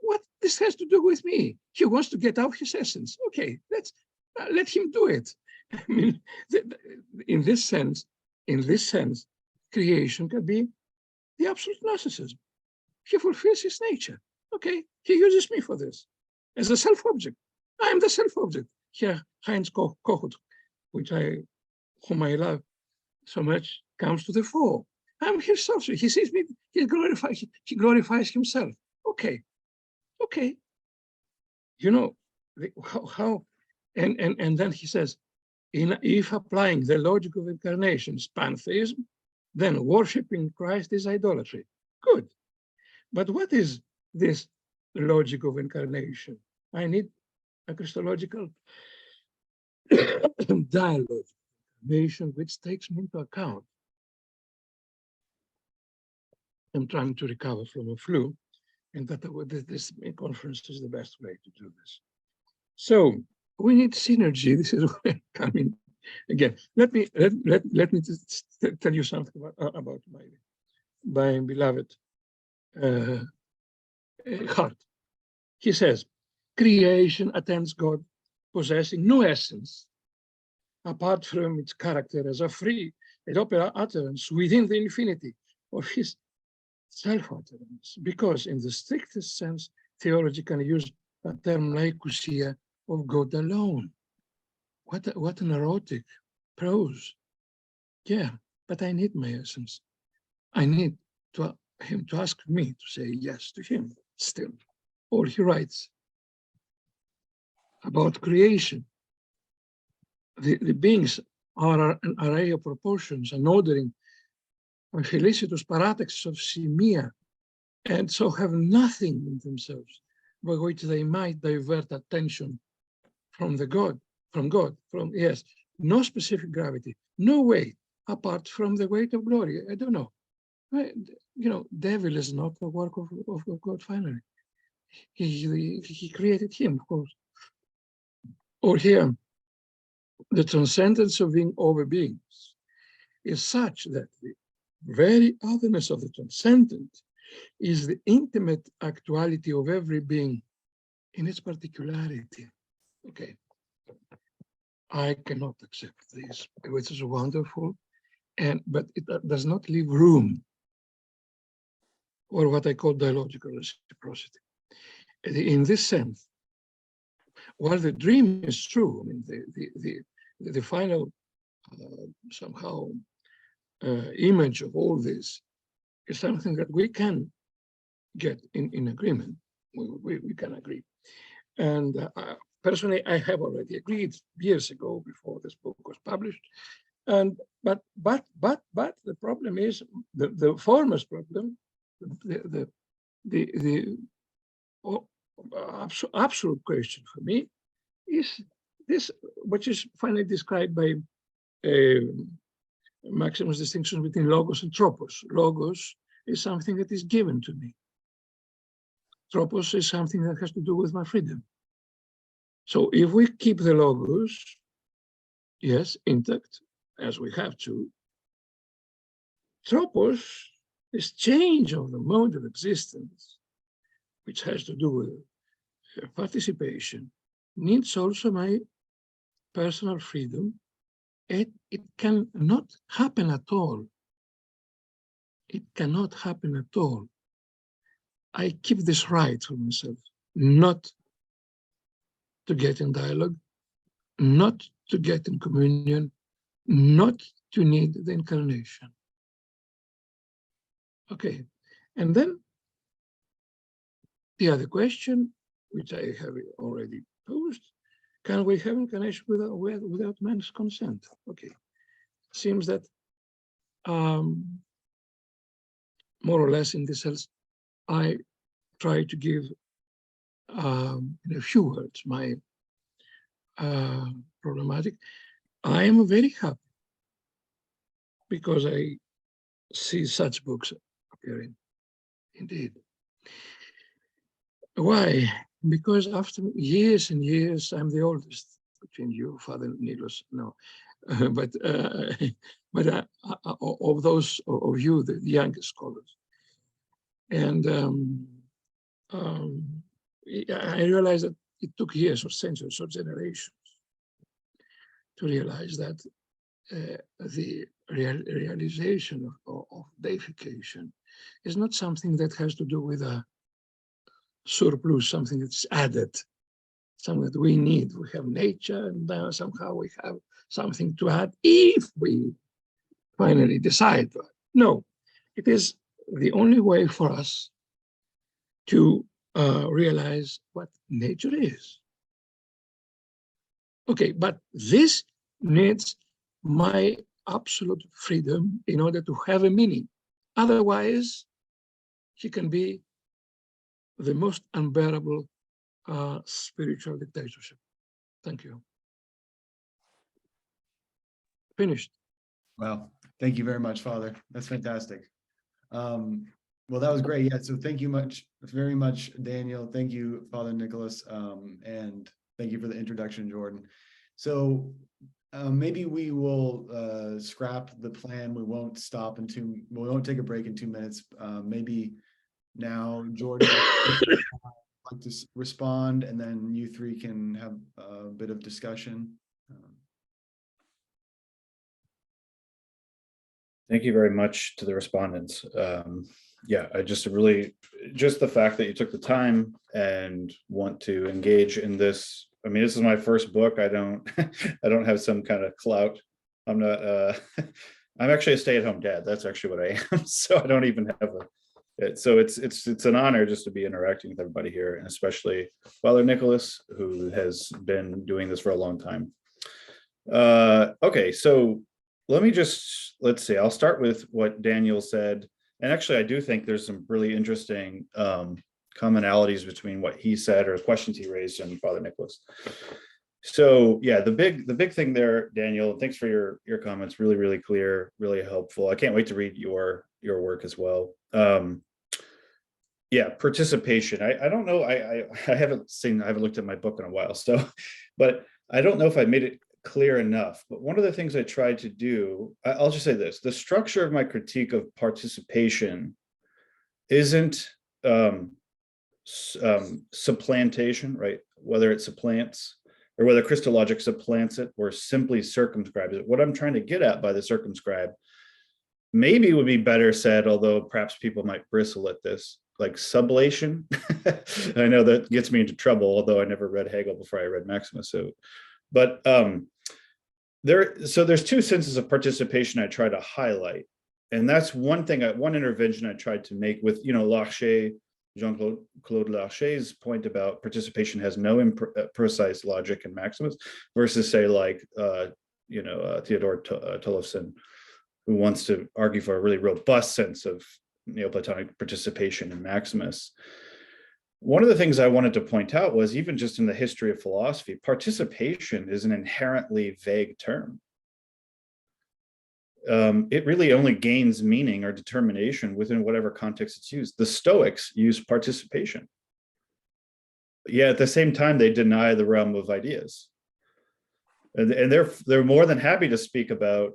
what this has to do with me? He wants to get out his essence. Okay, let him do it. I mean, in this sense, creation can be the absolute narcissism. He fulfills his nature. Okay, he uses me for this as a self-object. I am the self-object. Here, Heinz Kohut, whom I love so much, comes to the fore. I'm his subject. He sees me. He glorifies himself. Okay. You know how, and then he says, if applying the logic of incarnation is pantheism, then worshiping Christ is idolatry. Good. But what is this logic of incarnation? I need a Christological dialogue, which takes me into account. I'm trying to recover from a flu, and that this conference is the best way to do this. So we need synergy. This is where I'm coming again. Let me just tell you something about my beloved Hart. He says, creation attends God possessing no essence apart from its character as a free and open utterance within the infinity of his self-utterance, because in the strictest sense, theology can use a term like of God alone. What an erotic prose. Yeah, but I need my essence. I need him to ask me to say yes to him still. Or he writes about creation. The beings are an array of proportions, an ordering, a felicitous paradox of simia, and so have nothing in themselves by which they might divert attention from God, yes, no specific gravity, no weight apart from the weight of glory. I don't know. You know, devil is not the work of God finally. He created him, of course. Or here, the transcendence of being over beings is such that the very otherness of the transcendent is the intimate actuality of every being in its particularity. Okay, I cannot accept this, which is wonderful, but it does not leave room for what I call dialogical reciprocity. In this sense, while the dream is true, I mean, the final somehow image of all this is something that we can get in agreement. We can agree. And personally, I have already agreed years ago before this book was published. And but the problem is the foremost problem, absolute question for me is this, which is finally described by Maximus' distinction between logos and tropos. Logos is something that is given to me. Tropos is something that has to do with my freedom. So if we keep the logos, yes, intact, as we have to, tropos, this change of the mode of existence, which has to do with participation, needs also my personal freedom. It cannot happen at all. It cannot happen at all. I keep this right for myself, not to get in dialogue, not to get in communion, not to need the incarnation. Okay, and then the other question, which I have already posed, can we have incarnation without man's consent? Okay, seems that more or less in this sense, I try to give in a few words my problematic. I am very happy because I see such books appearing, indeed. Why? Because after years and years, I'm the oldest between you, Father Nikolaos, no, but of those of you, the youngest scholars. And I realized that it took years or centuries or generations to realize that the realization of deification is not something that has to do with a surplus, something that's added, something that we need. We have nature, and somehow we have something to add if we finally decide. No, it is the only way for us to realize what nature is. Okay, but this needs my absolute freedom in order to have a meaning. Otherwise, she can be the most unbearable spiritual dictatorship. Thank you. Finished. Wow. Thank you very much, Father. That's fantastic. Well, that was great. Yeah. So thank you very much, Daniel. Thank you, Father Nikolaos. And thank you for the introduction, Jordan. So maybe we will scrap the plan. We won't we won't take a break in 2 minutes. Maybe now Jordan would like to respond, and then you three can have a bit of discussion. Thank you very much to the respondents. Yeah, I just the fact that you took the time and want to engage in this. I mean, this is my first book. I don't have some kind of clout. I'm not, I'm actually a stay-at-home dad. That's actually what I am. So I don't even have so it's an honor just to be interacting with everybody here, and especially Father Nikolaos, who has been doing this for a long time. Okay, so let's see, I'll start with what Daniel said. And actually, I do think there's some really interesting commonalities between what he said or questions he raised and Father Nikolaos. So yeah, the big thing there, Daniel, thanks for your comments, really, really clear, really helpful. I can't wait to read your work as well. Yeah, participation. I don't know, I haven't looked at my book in a while, so, but I don't know if I made it clear enough. But one of the things I tried to do, I'll just say this: the structure of my critique of participation isn't supplantation, right? Whether it supplants or whether Christologic supplants it or simply circumscribes it. What I'm trying to get at by the circumscribe maybe would be better said, although perhaps people might bristle at this, like sublation. I know that gets me into trouble, although I never read Hegel before I read Maximus. So, but there's two senses of participation I try to highlight, and that's one thing. One intervention I tried to make with Larcher, Jean-Claude Larcher's point about participation has no precise logic in Maximus, versus say like Theodore Tollefson, who wants to argue for a really robust sense of Neoplatonic participation in Maximus. One of the things I wanted to point out was, even just in the history of philosophy, participation is an inherently vague term. It really only gains meaning or determination within whatever context it's used. The Stoics use participation. Yet at the same time, they deny the realm of ideas. And they're more than happy to speak about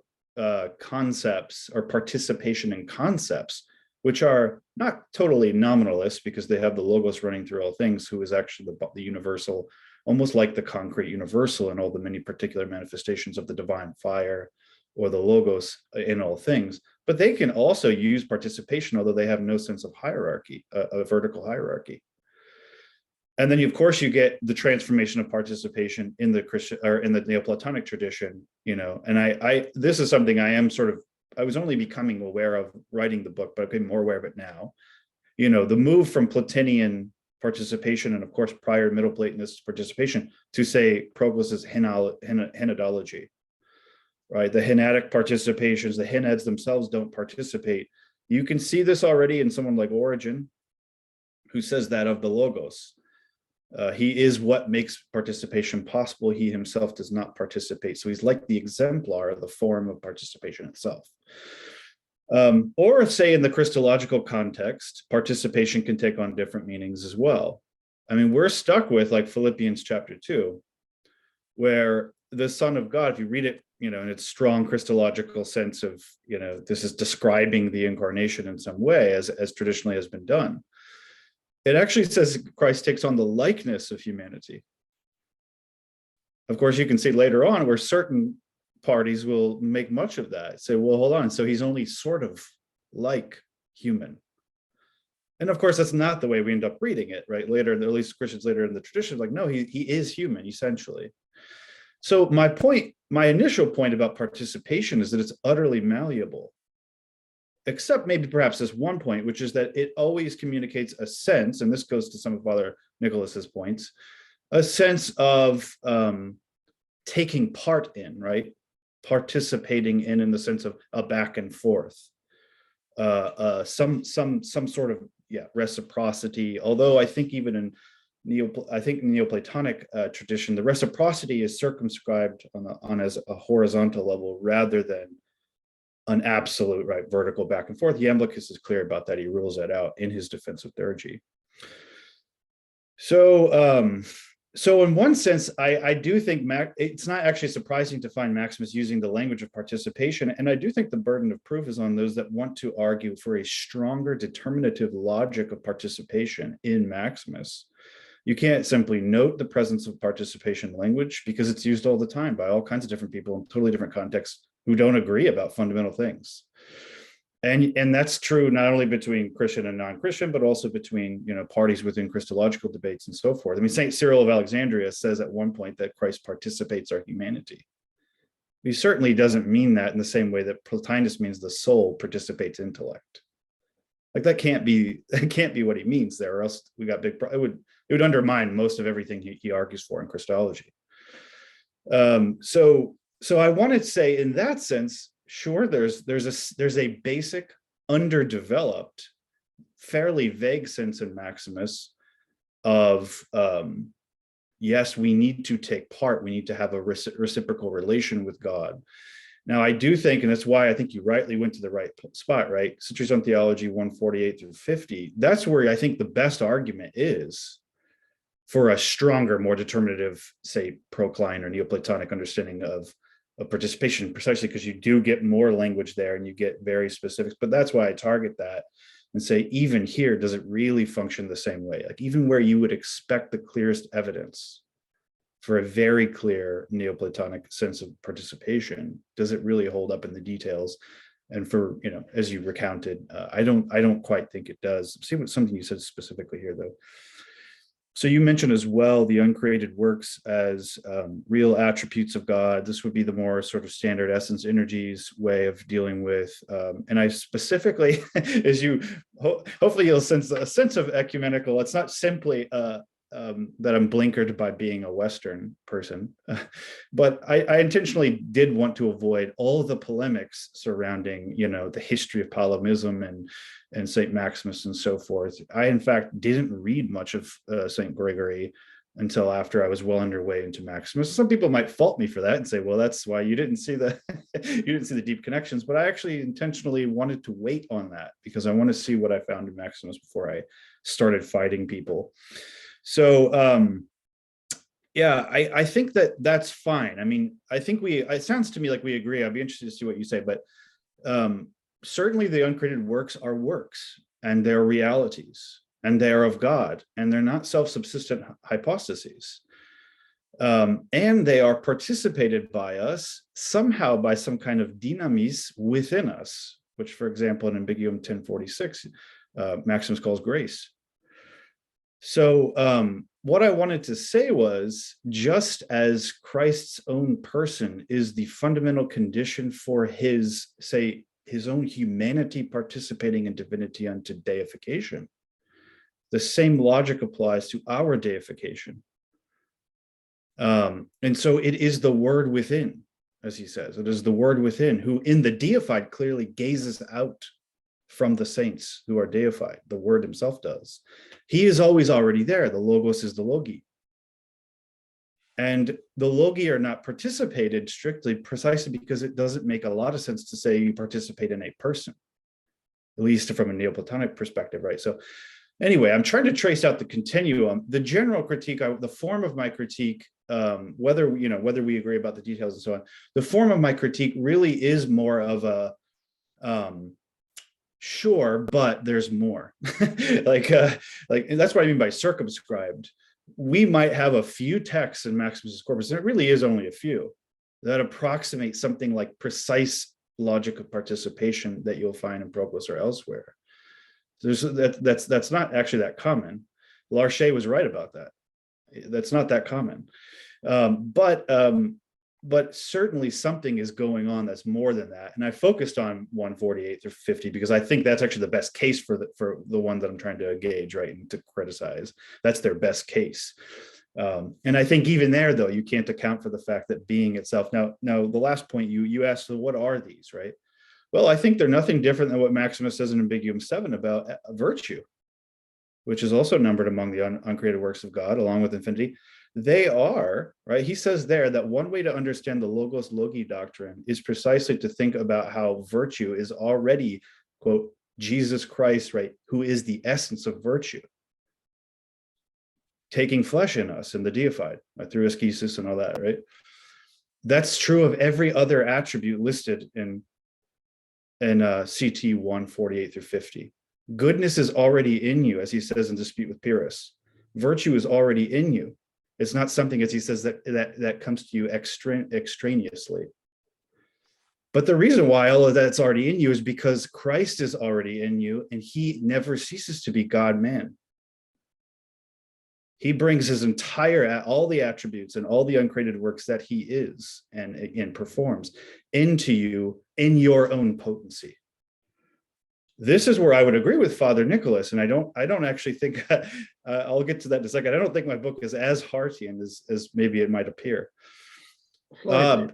concepts or participation in concepts, which are not totally nominalist, because they have the logos running through all things, who is actually the universal, almost like the concrete universal in all the many particular manifestations of the divine fire or the logos in all things. But they can also use participation, although they have no sense of hierarchy, a vertical hierarchy. And then, of course, you get the transformation of participation in the Christian or in the Neoplatonic tradition, and I this is something I was only becoming aware of writing the book, but I'm getting more aware of it now. The move from Platinian participation and, of course, prior Middle Platonist participation to, say, Proclus's hynodology, right? The hynadic participations, the hynads themselves don't participate. You can see this already in someone like Origen, who says that of the Logos. He is what makes participation possible. He himself does not participate. So he's like the exemplar of the form of participation itself. Or say in the Christological context, participation can take on different meanings as well. I mean, we're stuck with like Philippians chapter 2, where the Son of God, if you read it, in its strong Christological sense of, this is describing the incarnation in some way, as traditionally has been done. It actually says Christ takes on the likeness of humanity. Of course, you can see later on where certain parties will make much of that, say, well, hold on, so he's only sort of like human. And of course, that's not the way we end up reading it, right? Later, at least Christians later in the tradition, like, no, he is human, essentially. So my initial point about participation is that it's utterly malleable, except maybe perhaps this one point, which is that it always communicates a sense, and this goes to some of Father Nicholas's points, a sense of taking part in, right? Participating in the sense of a back and forth, some sort of reciprocity. Although I think even in Neoplatonic tradition, the reciprocity is circumscribed on as a horizontal level rather than an absolute, right, vertical back and forth. Iamblichus is clear about that. He rules that out in his defense of theurgy. So in one sense, I do think it's not actually surprising to find Maximus using the language of participation. And I do think the burden of proof is on those that want to argue for a stronger determinative logic of participation in Maximus. You can't simply note the presence of participation language, because it's used all the time by all kinds of different people in totally different contexts who don't agree about fundamental things. And that's true not only between Christian and non-Christian, but also between parties within Christological debates and so forth. I mean, St. Cyril of Alexandria says at one point that Christ participates our humanity. He certainly doesn't mean that in the same way that Plotinus means the soul participates intellect. Like that can't be what he means there, or else we got big. It would undermine most of everything he argues for in Christology. So I want to say, in that sense, sure, there's a basic, underdeveloped, fairly vague sense in Maximus of yes, we need to take part. We need to have a reciprocal relation with God. Now, I do think, and that's why I think you rightly went to the right spot, right? Treatise on Theology 148 through 50. That's where I think the best argument is for a stronger, more determinative, say, Procline or Neoplatonic understanding of participation, precisely because you do get more language there and you get very specifics. But that's why I target that and say, even here, does it really function the same way? Like even where you would expect the clearest evidence for a very clear Neoplatonic sense of participation, does it really hold up in the details? And for, as you recounted, I don't quite think it does. See what something you said specifically here, though. So you mentioned as well the uncreated works as real attributes of God. This would be the more sort of standard essence energies way of dealing with. And I specifically, as you hopefully you'll sense a sense of ecumenical. It's not simply that I'm blinkered by being a Western person, but I intentionally did want to avoid all the polemics surrounding, the history of Palomism and Saint Maximus and so forth. I, in fact, didn't read much of Saint Gregory until after I was well underway into Maximus. Some people might fault me for that and say, well, that's why you didn't see the deep connections, but I actually intentionally wanted to wait on that because I want to see what I found in Maximus before I started fighting people. So I think that's fine. I mean, I think it sounds to me like we agree. I'd be interested to see what you say, but certainly the uncreated works are works and they're realities. And they are of God, and they're not self-subsistent hypostases. And they are participated by us somehow by some kind of dynamis within us, which, for example, in Ambiguum 1046, Maximus calls grace. So what I wanted to say was, just as Christ's own person is the fundamental condition for his own humanity participating in divinity unto deification, the same logic applies to our deification. And so it is the word within, as he says, it is the word within who in the deified clearly gazes out from the saints who are deified. The word himself does. He is always already there. The logos is the logi. And the logi are not participated strictly precisely because it doesn't make a lot of sense to say you participate in a person, at least from a Neoplatonic perspective, right? So anyway, I'm trying to trace out the continuum. The general critique, the form of my critique, whether we agree about the details and so on, the form of my critique really is more of a sure, but there's more. like that's what I mean by circumscribed. We might have a few texts in Maximus's corpus, and it really is only a few, that approximate something like precise logic of participation that you'll find in Proclus or elsewhere. That's not actually that common. Larcher was right about that. That's not that common. But certainly something is going on that's more than that. And I focused on 148 through 50 because I think that's actually the best case for the one that I'm trying to gauge, right, and to criticize. That's their best case. And I think even there, though, you can't account for the fact that being itself. Now, the last point you asked, so what are these, right? Well, I think they're nothing different than what Maximus says in Ambiguum 7 about virtue, which is also numbered among the uncreated works of God, along with infinity. They are, right? He says there that one way to understand the logos logi doctrine is precisely to think about how virtue is already, quote, Jesus Christ, right, who is the essence of virtue, taking flesh in us in the deified, right, through ascesis and all that, right? That's true of every other attribute listed in CT 148 through 50. Goodness is already in you, as he says in Dispute with Pyrrhus. Virtue is already in you. It's not something, as he says, that comes to you extraneously. But the reason why all of that's already in you is because Christ is already in you, and he never ceases to be God-man. He brings his all the attributes and all the uncreated works that he is and performs into you in your own potency. This is where I would agree with Father Nicholas, and I don't actually think I'll get to that in a second. I don't think my book is as Hartian as maybe it might appear. In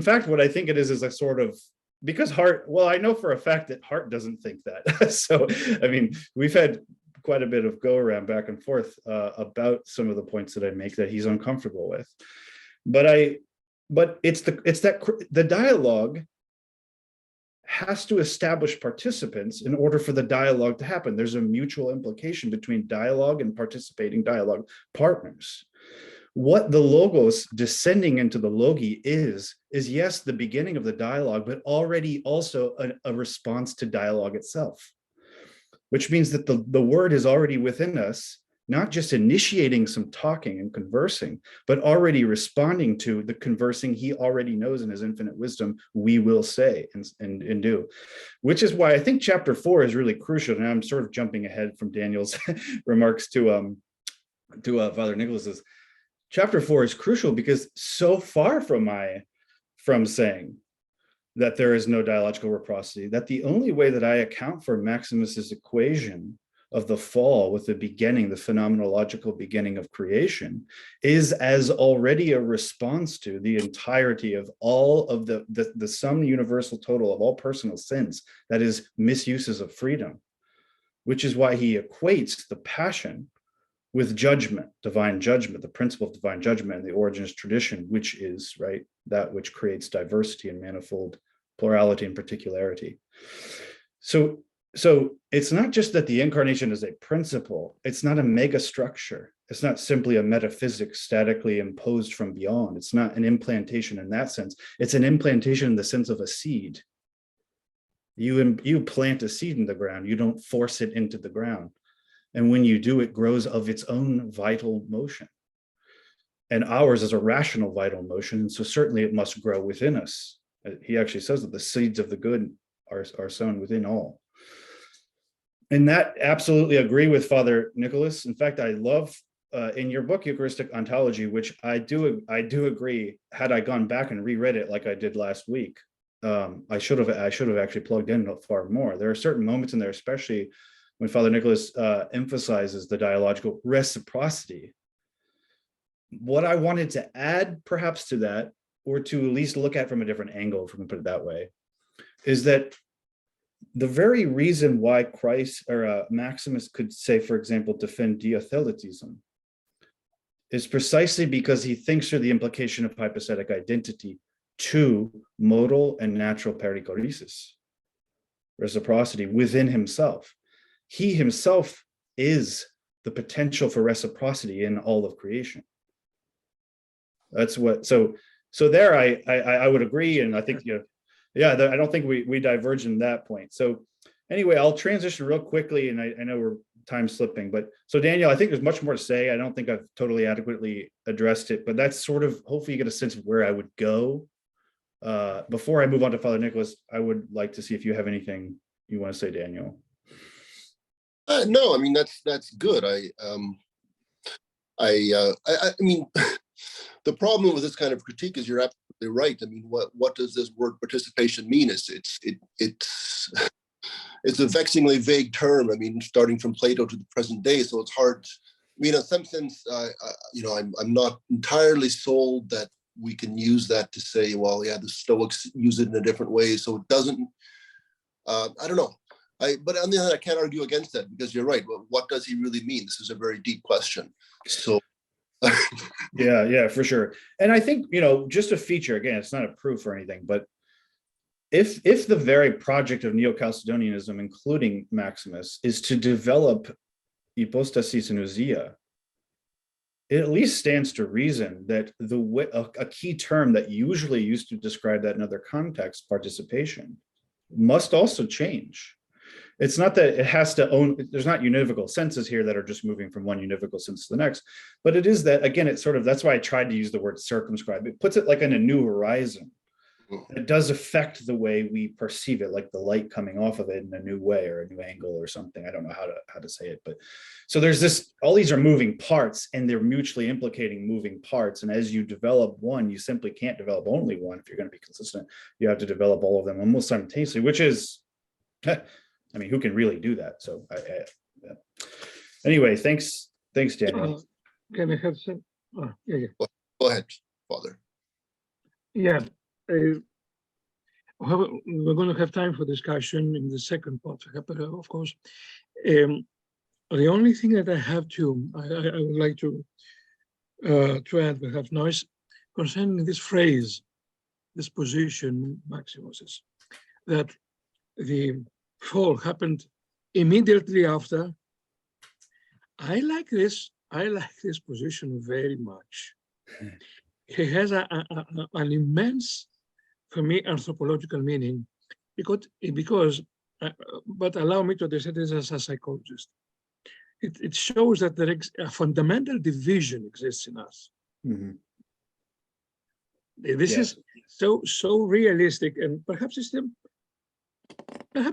fact, what I think it is a sort of, because Hart, well, I know for a fact that Hart doesn't think that. So, I mean, we've had quite a bit of go around back and forth about some of the points that I make that he's uncomfortable with. But the dialogue has to establish participants in order for the dialogue to happen. There's a mutual implication between dialogue and participating dialogue partners. What the logos descending into the logi is yes, the beginning of the dialogue, but already also a response to dialogue itself, which means that the word is already within us, not just initiating some talking and conversing, but already responding to the conversing he already knows in his infinite wisdom we will say and do. Which is why I think chapter 4 is really crucial. And I'm sort of jumping ahead from Daniel's remarks to Father Nicholas's. Chapter 4 is crucial because so far from saying that there is no dialogical reciprocity, that the only way that I account for Maximus's equation of the fall with the beginning, the phenomenological beginning of creation, is as already a response to the entirety of all of the sum universal total of all personal sins, that is, misuses of freedom, which is why he equates the passion with judgment, divine judgment, the principle of divine judgment in the Origins tradition, which is, right, that which creates diversity and manifold plurality and particularity. So it's not just that the incarnation is a principle, it's not a mega structure. It's not simply a metaphysic statically imposed from beyond. It's not an implantation in that sense. It's an implantation in the sense of a seed. You plant a seed in the ground, you don't force it into the ground. And when you do, it grows of its own vital motion. And ours is a rational vital motion, and so certainly it must grow within us. He actually says that the seeds of the good are sown within all. And that absolutely agree with Father Nicholas. In fact, I love in your book, Eucharistic Ontology, which I do agree, had I gone back and reread it like I did last week, I should have actually plugged in far more. There are certain moments in there, especially when Father Nicholas emphasizes the dialogical reciprocity. What I wanted to add perhaps to that, or to at least look at from a different angle, if we can put it that way, is that the very reason why Christ or Maximus could say, for example, defend diotheletism is precisely because he thinks through the implication of hypostatic identity to modal and natural perichoresis, reciprocity within himself. He himself is the potential for reciprocity in all of creation. That's what, so there I would agree, and I think, I don't think we diverge in that point. So anyway, I'll transition real quickly, and I know we're time slipping, but so Daniel, I think there's much more to say. I don't think I've totally adequately addressed it, but that's sort of, hopefully you get a sense of where I would go. Before I move on to Father Nicholas, I would like to see if you have anything you want to say, Daniel. No, I mean, that's good. I mean, the problem with this kind of critique is you're absolutely right. I mean, what does this word participation mean? It's a vexingly vague term. I mean, starting from Plato to the present day, so it's hard. I mean, in some sense, I'm not entirely sold that we can use that to say, well, yeah, the Stoics use it in a different way, so it doesn't. I don't know. But on the other hand, I can't argue against that, because you're right. Well, what does he really mean? This is a very deep question. So. Yeah, for sure. And I think, just a feature, again, it's not a proof or anything, but if the very project of Neo-Chalcedonianism, including Maximus, is to develop hypostasis and ousia, it at least stands to reason that a key term that usually used to describe that in other contexts, participation, must also change. It's not that it has to own, there's not univocal senses here that are just moving from one univocal sense to the next, but it is that, again, it's sort of, that's why I tried to use the word circumscribe. It puts it like in a new horizon. It does affect the way we perceive it, like the light coming off of it in a new way or a new angle or something. I don't know how to say it, but so there's this, all these are moving parts, and they're mutually implicating moving parts. And as you develop one, you simply can't develop only one if you're going to be consistent. You have to develop all of them almost simultaneously, which is, I mean, who can really do that? So yeah. Anyway, thanks, Daniel. Can I have some? Yeah. Go ahead, Father. Yeah. We're going to have time for discussion in the second part, but of course, the only thing that I have I would like to add, perhaps now, is concerning this phrase, this position, Maximus's, that the fall happened immediately after. I like this position very much. He has an immense, for me, anthropological meaning, because but allow me to understand this as a psychologist. It shows that there is a fundamental division exists in us. Mm-hmm. This is so realistic, and perhaps it's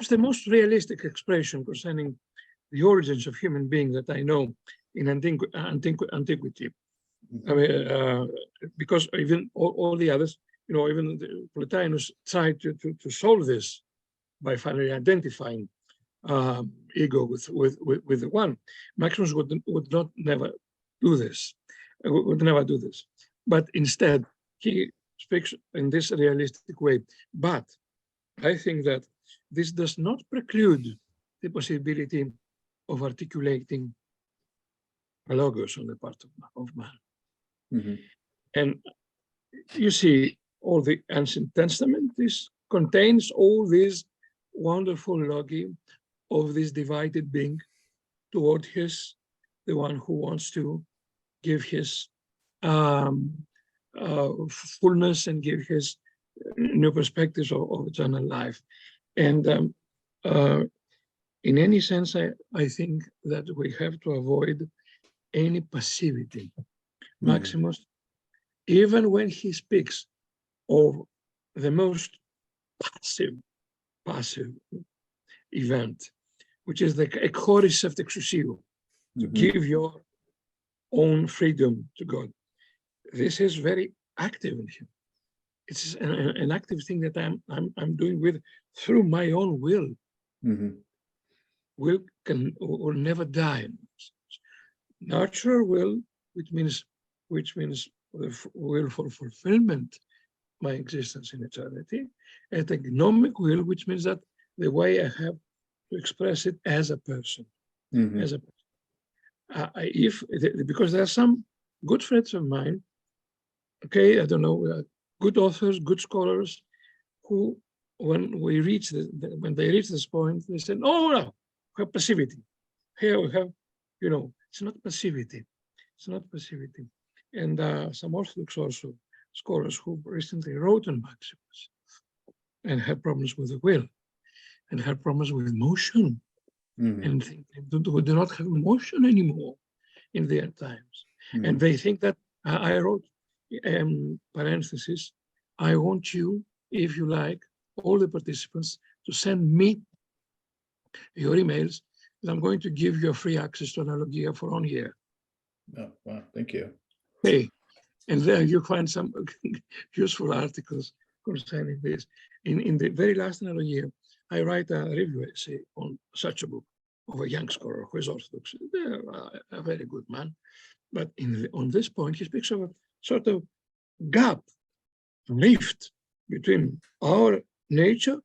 the most realistic expression concerning the origins of human beings that I know in antiquity. I mean, because even all the others, even Plotinus tried to solve this by finally identifying ego with the one. Maximus would not never do this, would never do this. But instead, he speaks in this realistic way. But I think that this does not preclude the possibility of articulating a logos on the part of man. Mm-hmm. And you see, all the Ancient Testament contains all these wonderful logi of this divided being toward the one who wants to give his fullness and give his new perspectives of eternal life. And in any sense, I think that we have to avoid any passivity. Maximus, even when he speaks of the most passive event, which is the εκχώρηση of the exousia, to give your own freedom to God. This is very active in him. It's an active thing that I'm doing through my own will. Will never die. Natural will, which means the will for fulfillment, my existence in eternity, and the gnomic will, which means that the way I have to express it as a person, as a person. Because there are some good friends of mine, okay, I don't know, good authors, good scholars, who, when they reach this point, they say, "Oh no, we have passivity. Here we have, it's not passivity. It's not passivity." And some Orthodox also scholars who recently wrote on Maximus and had problems with the will and had problems with motion, and we do not have motion anymore in their times. And they think that I wrote parenthesis, I want you, if you like, all the participants to send me your emails, and I'm going to give you a free access to Analogia for 1 year. Oh, wow, thank you. Hey, and there you find some useful articles concerning this. In the very last Analogia, I write a review essay on such a book of a young scholar who is Orthodox, a very good man. But on this point, he speaks of a sort of gap, rift between our nature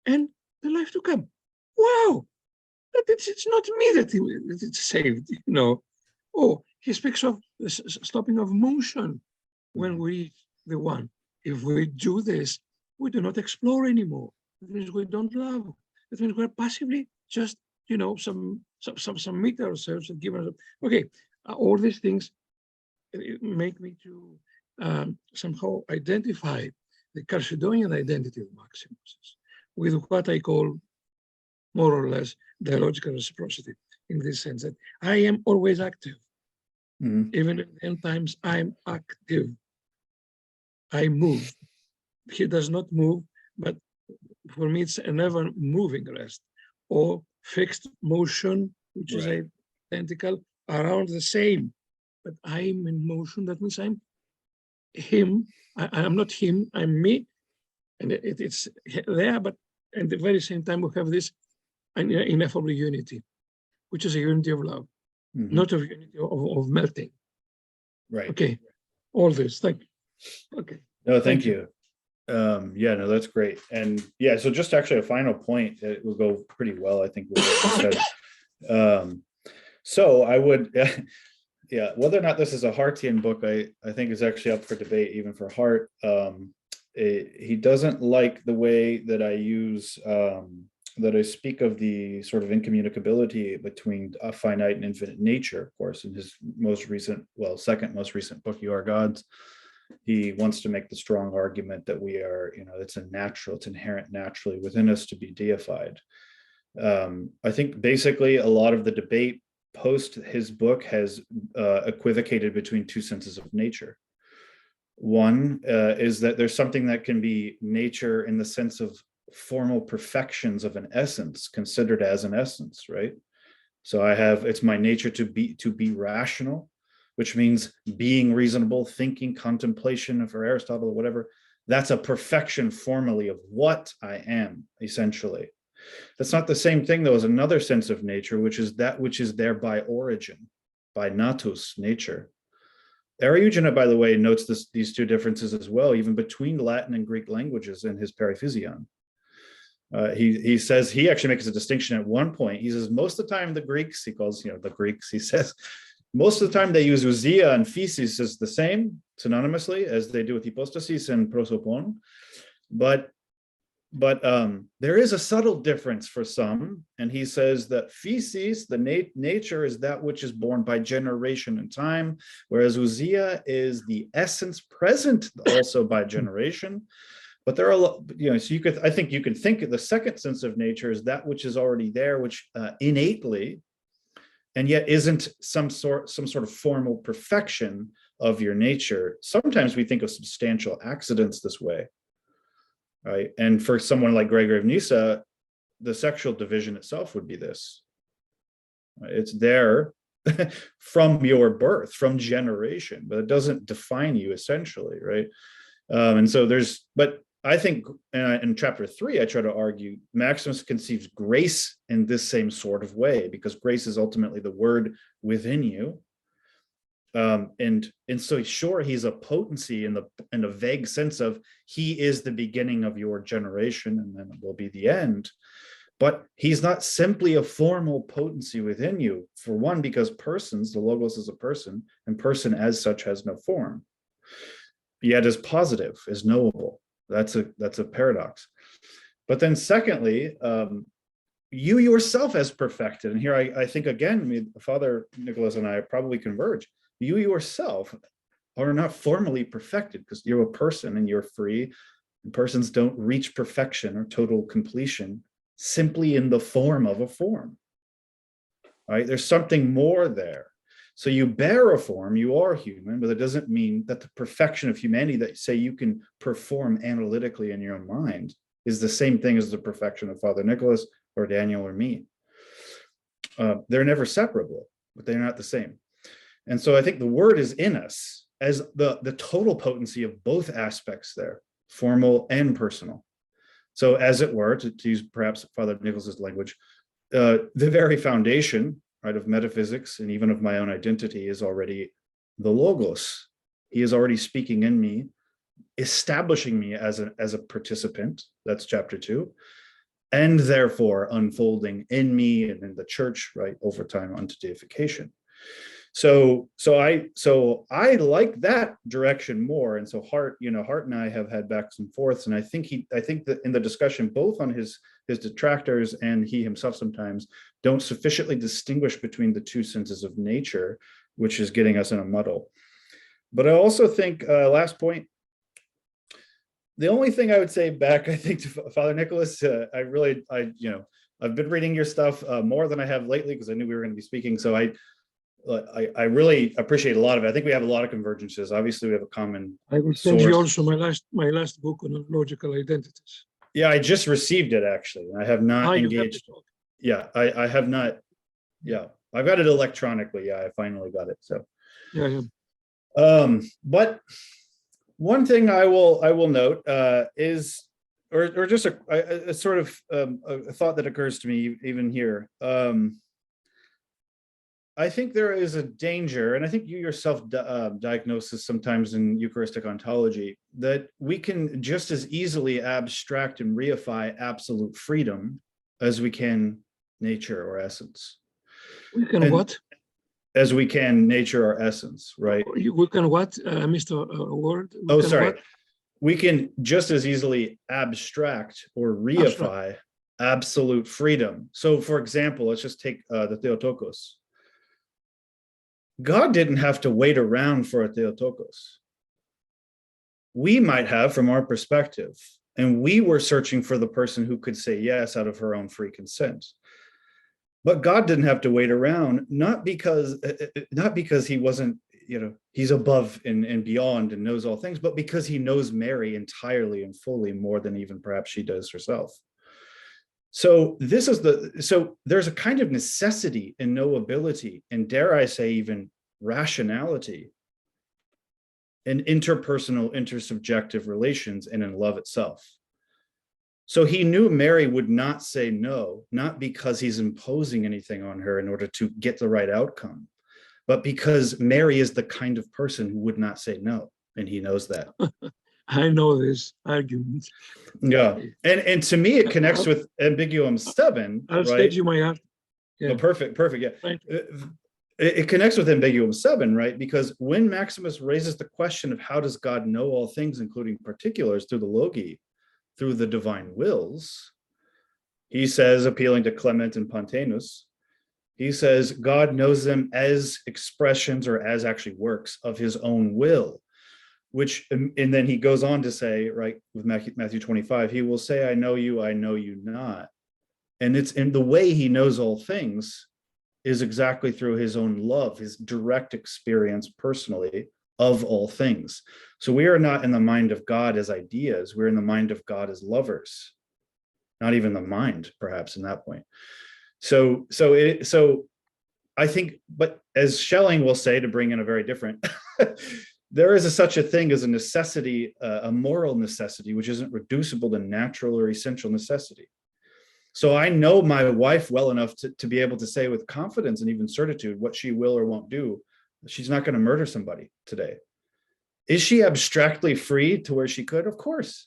and the life to come. Wow, it's not me that it's saved, Oh, he speaks of the stopping of motion when we reach the one. If we do this, we do not explore anymore. It means we don't love. It means we're passively just, submit ourselves and give ourselves. Okay, all these things make me to somehow identify the Chalcedonian identity of Maximus with what I call more or less dialogical reciprocity, in this sense that I am always active. Even in the end times, I'm active. I move. He does not move, but for me, it's an ever moving rest or fixed motion, which is identical around the same. But I'm in motion, that means I'm him. I'm not him, I'm me. And it's there, but at the very same time, we have this ineffable unity, which is a unity of love, not a unity of melting. Right. Okay. All this. Thank you. Okay. No, thank you. Yeah, no, that's great. And yeah, so just actually a final point that will go pretty well, I think, with what you said. So I would, yeah, whether or not this is a Hartian book, I think is actually up for debate, even for Hart. He doesn't like the way that I use, that I speak of the sort of incommunicability between a finite and infinite nature, of course, in his second most recent book, You Are Gods. He wants to make the strong argument that we are, it's inherent naturally within us to be deified. I think basically a lot of the debate post his book has equivocated between two senses of nature. One is that there's something that can be nature in the sense of formal perfections of an essence, considered as an essence, right? So it's my nature to be rational, which means being reasonable, thinking, contemplation, for Aristotle or whatever. That's a perfection formally of what I am, essentially. That's not the same thing, though, as another sense of nature, which is that which is there by origin, by natus, nature. Eriugena, by the way, notes these two differences as well, even between Latin and Greek languages in his Periphysion. He says, he actually makes a distinction at one point. He says, most of the time the Greeks, he calls, the Greeks, he says, most of the time they use ousia and physis as the same, synonymously, as they do with hypostasis and prosopon. But there is a subtle difference for some, and he says that physis, the nature, is that which is born by generation and time, whereas ousia is the essence present also by generation. But there are a lot, so I think you can think of the second sense of nature as that which is already there, which innately, and yet isn't some sort of formal perfection of your nature. Sometimes we think of substantial accidents this way. Right. And for someone like Gregory of Nyssa, the sexual division itself would be this. It's there from your birth, from generation, but it doesn't define you essentially, right? And so but I think in chapter 3, I try to argue Maximus conceives grace in this same sort of way, because grace is ultimately the word within you. And so sure, he's a potency in a vague sense of he is the beginning of your generation and then it will be the end, but he's not simply a formal potency within you, for one, because persons, the Logos is a person, and person as such has no form, yet is positive, is knowable. That's a paradox. But then secondly, you yourself as perfected, and here I think again, Father Nikolaos and I probably converge. You yourself are not formally perfected because you're a person and you're free. And persons don't reach perfection or total completion simply in the form of a form. Right? There's something more there. So you bear a form, you are human, but it doesn't mean that the perfection of humanity that say you can perform analytically in your own mind is the same thing as the perfection of Father Nikolaos or Daniel or me. They're never separable, but they're not the same. And so I think the word is in us as the total potency of both aspects there, formal and personal. So as it were, to use perhaps Father Nikolaos's language, the very foundation, right, of metaphysics and even of my own identity is already the Logos. He is already speaking in me, establishing me as a participant. That's chapter 2. And therefore unfolding in me and in the church, right, over time unto deification. So I like that direction more. And so Hart and I have had backs and forths, and I think that in the discussion, both on his detractors and he himself sometimes don't sufficiently distinguish between the two senses of nature, which is getting us in a muddle. But I also think, last point, the only thing I would say back, I think, to Father Nikolaos, I've been reading your stuff more than I have lately because I knew we were going to be speaking. So I really appreciate a lot of it. I think we have a lot of convergences. Obviously, we have a common I will send you also my last book on logical identities. Yeah, I just received it actually. I have not engaged. Yeah, I have not. Yeah, I've got it electronically. Yeah, I finally got it. So. Yeah. But one thing I will note is, or just a sort of a thought that occurs to me even here. I think there is a danger, and I think you yourself diagnose this sometimes in Eucharistic Ontology, that we can just as easily abstract and reify absolute freedom as we can nature or essence. We can what? As we can nature or essence, right? We can what, Mr. Ward? Oh, sorry. We can just as easily abstract or reify absolute freedom. So, for example, let's just take the Theotokos. God didn't have to wait around for a Theotokos. We might have from our perspective, and we were searching for the person who could say yes out of her own free consent. But God didn't have to wait around, not because he wasn't, he's above and beyond and knows all things, but because he knows Mary entirely and fully more than even perhaps she does herself. So there's a kind of necessity and knowability, and dare I say even rationality in interpersonal, intersubjective relations and in love itself. So he knew Mary would not say no, not because he's imposing anything on her in order to get the right outcome, but because Mary is the kind of person who would not say no, and he knows that. I know this argument. Yeah, and to me, it connects with Ambiguum 7, I'll right? state you my answer. Yeah. Yeah. Oh, perfect. Yeah. Thank It connects with Ambiguum 7, right? Because when Maximus raises the question of how does God know all things, including particulars, through the Logi, through the divine wills, he says, appealing to Clement and Pontanus, he says, God knows them as expressions or as actually works of his own will, which, and then he goes on to say, right, with Matthew 25, he will say, I know you not. And it's in the way he knows all things is exactly through his own love, his direct experience personally of all things. So we are not in the mind of God as ideas, we're in the mind of God as lovers, not even the mind, perhaps, in that point. So I think, but as Schelling will say, to bring in a very different, there is such a thing as a necessity, a moral necessity, which isn't reducible to natural or essential necessity. So I know my wife well enough to be able to say with confidence and even certitude what she will or won't do. She's not going to murder somebody today. Is she abstractly free to where she could? Of course.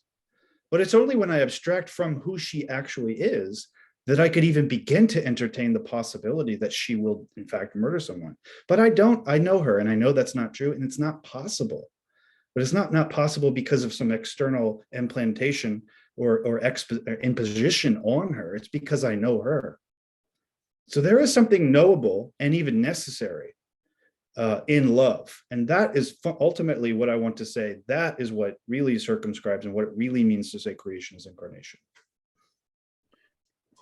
But it's only when I abstract from who she actually is that I could even begin to entertain the possibility that she will, in fact, murder someone. But I don't. I know her, and I know that's not true, and it's not possible. But it's not possible because of some external implantation or imposition on her. It's because I know her. So there is something knowable and even necessary in love. And that is ultimately what I want to say. That is what really circumscribes and what it really means to say creation is incarnation.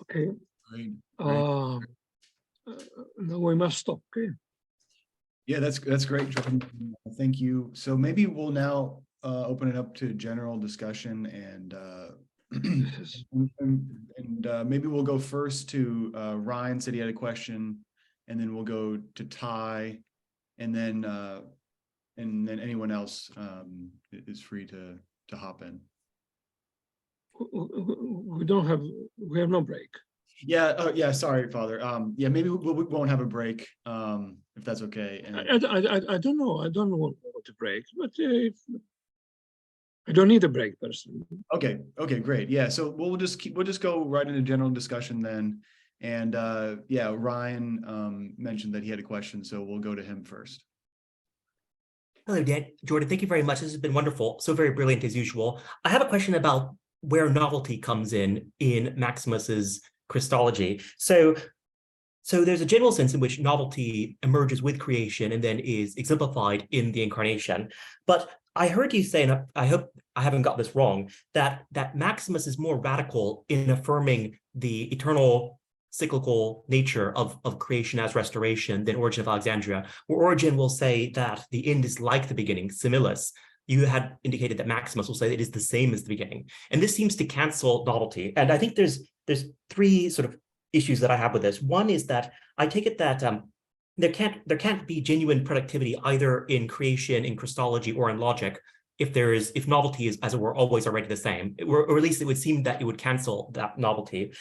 Okay. Great. No, we must stop. Okay. Yeah, that's great, Jordan. Thank you. So maybe we'll now open it up to general discussion, and maybe we'll go first to Ryan. Said he had a question, and then we'll go to Ty, and then anyone else is free to hop in. We have no break. Yeah. Yeah. Sorry, Father. Yeah. Maybe we won't have a break. If that's okay. And I don't know. I don't know what to break, but I don't need a break personally. Okay. Okay. Great. Yeah. So we'll just go right into general discussion then. And yeah, Ryan mentioned that he had a question, so we'll go to him first. Hello, Jordan. Thank you very much. This has been wonderful. So very brilliant as usual. I have a question about where novelty comes in Maximus's Christology. So there's a general sense in which novelty emerges with creation and then is exemplified in the incarnation. But I heard you say, and I hope I haven't got this wrong, that Maximus is more radical in affirming the eternal cyclical nature of creation as restoration than Origen of Alexandria, where Origen will say that the end is like the beginning, similis. You had indicated that Maximus will say that it is the same as the beginning. And this seems to cancel novelty. And I think there's three sort of issues that I have with this. One is that I take it that there can't be genuine productivity either in creation, in Christology, or in logic if novelty is, as it were, always already the same, or at least it would seem that it would cancel that novelty.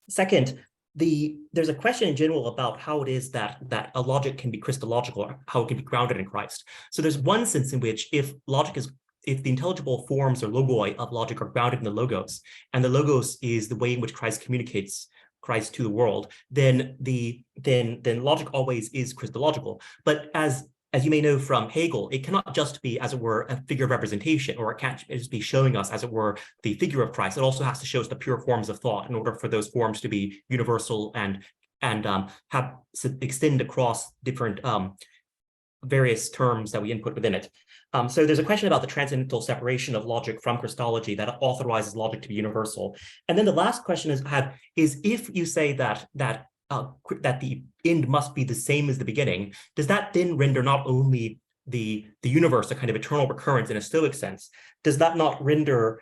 Second, there's a question in general about how it is that a logic can be Christological, or how it can be grounded in Christ. So there's one sense in which if the intelligible forms or logoi of logic are grounded in the logos, and the logos is the way in which Christ communicates Christ to the world, then logic always is Christological. But as you may know from Hegel, it cannot just be, as it were, a figure of representation, or it can't just be showing us, as it were, the figure of Christ. It also has to show us the pure forms of thought in order for those forms to be universal and extend across different various terms that we input within it. So there's a question about the transcendental separation of logic from Christology that authorizes logic to be universal. And then the last question is if you say that the end must be the same as the beginning, does that then render not only the universe a kind of eternal recurrence in a Stoic sense? Does that not render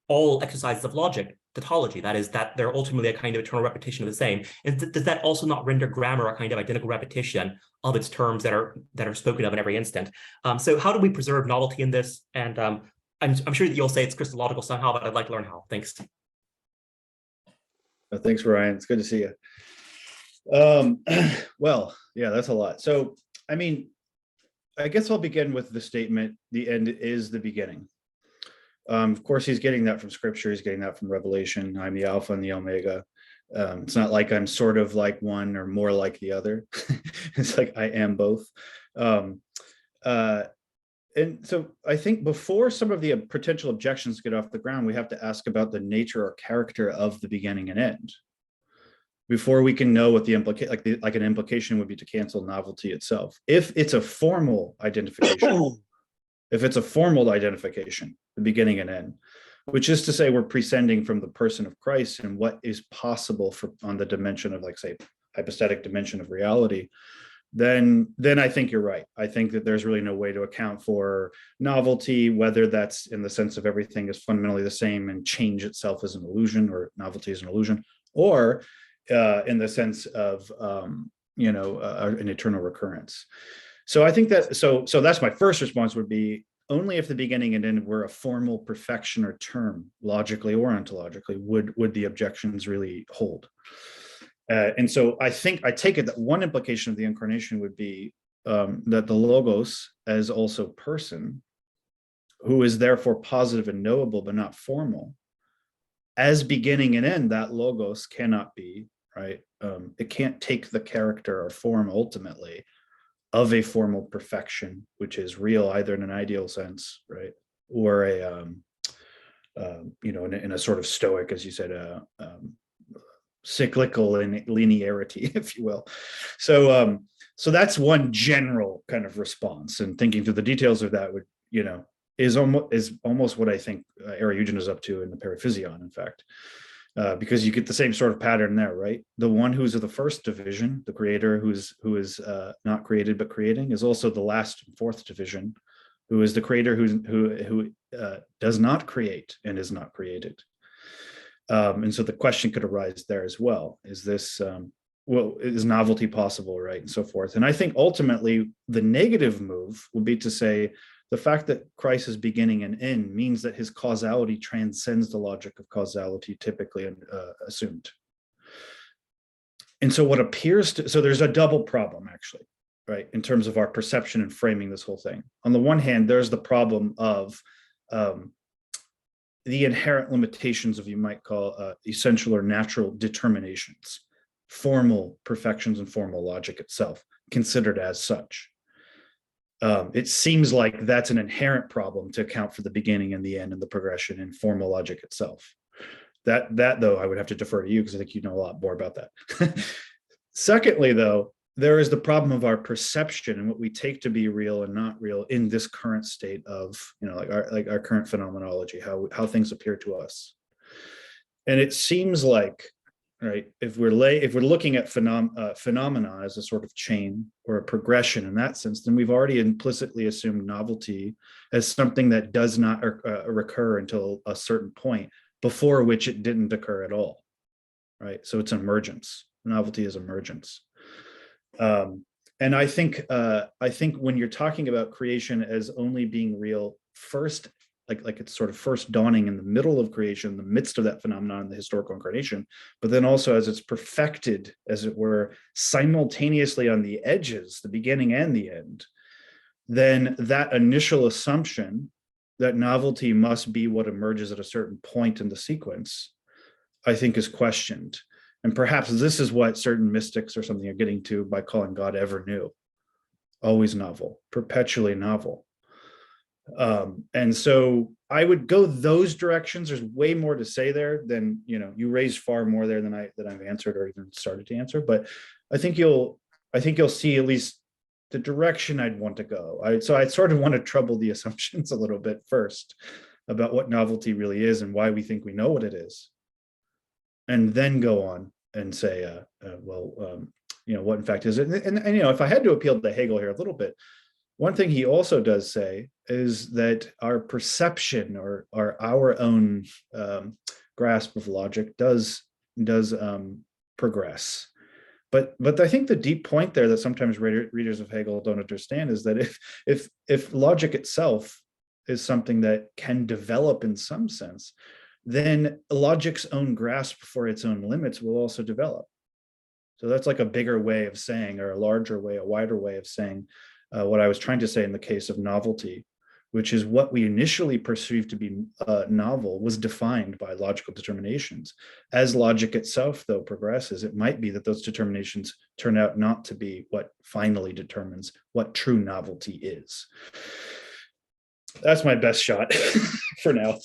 all exercises of logic tautology? That is, that they're ultimately a kind of eternal repetition of the same. And does that also not render grammar a kind of identical repetition of its terms that are spoken of in every instant? So how do we preserve novelty in this? And I'm sure that you'll say it's Christological somehow, but I'd like to learn how. Thanks. Thanks, Ryan. It's good to see you. Well, yeah, that's a lot. So, I mean, I guess I'll begin with the statement, the end is the beginning. Of course, he's getting that from scripture. He's getting that from Revelation. I'm the Alpha and the Omega. It's not like I'm sort of like one or more like the other. It's like I am both. And so I think before some of the potential objections get off the ground, we have to ask about the nature or character of the beginning and end. Before we can know what the implication, like an implication would be to cancel novelty itself. If it's a formal identification, the beginning and end, which is to say we're prescinding from the person of Christ and what is possible for on the dimension of, like, say, hypostatic dimension of reality, then I think you're right. I think that there's really no way to account for novelty, whether that's in the sense of everything is fundamentally the same and change itself is an illusion, or novelty is an illusion, or in the sense of an eternal recurrence. So I think that so that's my first response would be, only if the beginning and end were a formal perfection or term, logically or ontologically, would the objections really hold. And so I think I take it that one implication of the incarnation would be that the Logos, as also person, who is therefore positive and knowable but not formal, as beginning and end, that Logos cannot be, right? It can't take the character or form ultimately of a formal perfection, which is real either in an ideal sense, right, or a in a sort of stoic, as you said, cyclical in linearity, if you will. So that's one general kind of response, and thinking through the details of that would, is almost what I think Aristotle is up to in the Paraphysion, in fact. Because you get the same sort of pattern there, right? The one who's of the first division, the creator who is not created but creating, is also the last fourth division, who is the creator who does not create and is not created. And so the question could arise there as well: is this is novelty possible, right, and so forth? And I think ultimately the negative move would be to say, the fact that Christ is beginning and end means that his causality transcends the logic of causality typically assumed. And so what appears to, so there's a double problem actually, right, in terms of our perception and framing this whole thing. On the one hand, there's the problem of the inherent limitations of, you might call, essential or natural determinations, formal perfections and formal logic itself, considered as such. It seems like that's an inherent problem to account for the beginning and the end and the progression in formal logic itself. That though, I would have to defer to you because I think you know a lot more about that. Secondly, though, there is the problem of our perception and what we take to be real and not real in this current state of, like our current phenomenology, how things appear to us. And it seems like, right, if we're looking at phenomena as a sort of chain or a progression in that sense, then we've already implicitly assumed novelty as something that does not recur until a certain point, before which it didn't occur at all, right? So it's emergence. Novelty is emergence. And I think when you're talking about creation as only being real first, like it's sort of first dawning in the middle of creation, in the midst of that phenomenon, the historical incarnation, but then also as it's perfected, as it were, simultaneously on the edges, the beginning and the end, then that initial assumption that novelty must be what emerges at a certain point in the sequence, I think is questioned. And perhaps this is what certain mystics or something are getting to by calling God ever new, always novel, perpetually novel. And so I would go those directions. There's way more to say there than, you raised far more there than I've answered or even started to answer. But I think you'll see at least the direction I'd want to go. So I sort of want to trouble the assumptions a little bit first about what novelty really is and why we think we know what it is, and then go on and say, what in fact is it? And if I had to appeal to Hegel here a little bit, one thing he also does say is that our perception or our own grasp of logic does progress. But I think the deep point there that sometimes readers of Hegel don't understand is that if logic itself is something that can develop in some sense, then logic's own grasp for its own limits will also develop. So that's like a bigger way of saying, or a larger way, a wider way of saying what I was trying to say in the case of novelty, which is what we initially perceived to be novel was defined by logical determinations. As logic itself, though, progresses, it might be that those determinations turn out not to be what finally determines what true novelty is. That's my best shot for now.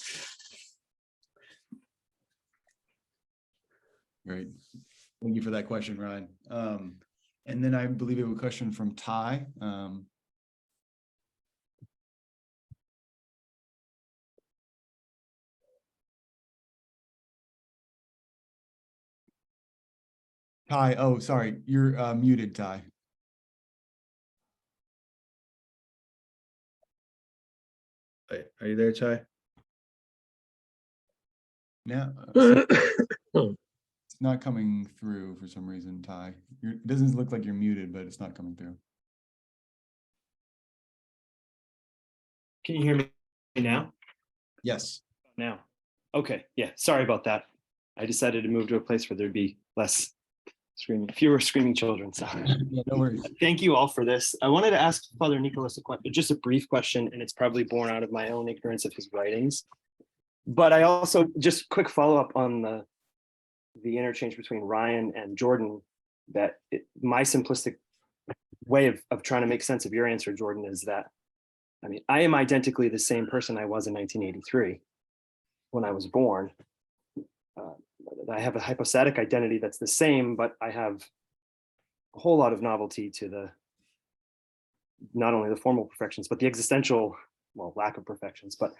Great. Thank you for that question, Ryan. And then I believe we have a question from Ty. Ty, oh, sorry, you're muted, Ty. Are you there, Ty? No, it's not coming through for some reason, Ty. It doesn't look like you're muted, but it's not coming through. Can you hear me now? Yes. Now. Okay. Yeah. Sorry about that. I decided to move to a place where there'd be less screaming, fewer screaming children. So Yeah, no worries. thank you all for this. I wanted to ask Father Nikolaos just a brief question, and it's probably born out of my own ignorance of his writings. But I also just quick follow up on the interchange between Ryan and Jordan, that my simplistic way of trying to make sense of your answer, Jordan, is that, I mean, I am identically the same person I was in 1983 when I was born. I have a hypostatic identity that's the same, but I have a whole lot of novelty to not only the formal perfections, but the existential, well, lack of perfections. But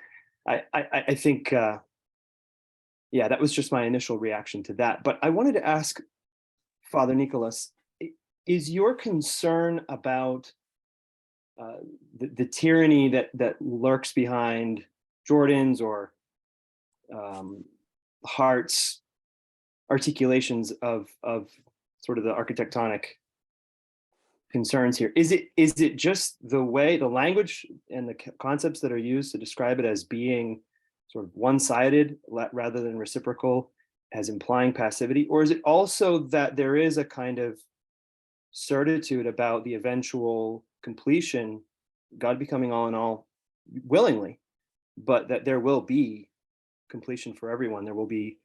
I think, yeah, that was just my initial reaction to that. But I wanted to ask Father Nikolaos, is your concern about the tyranny that lurks behind Jordan's or Hart's articulations of sort of the architectonic concerns here? Is it just the way, the language and the concepts that are used to describe it as being sort of one-sided rather than reciprocal, as implying passivity? Or is it also that there is a kind of certitude about the eventual completion, God becoming all in all willingly, but that there will be completion for everyone, there will be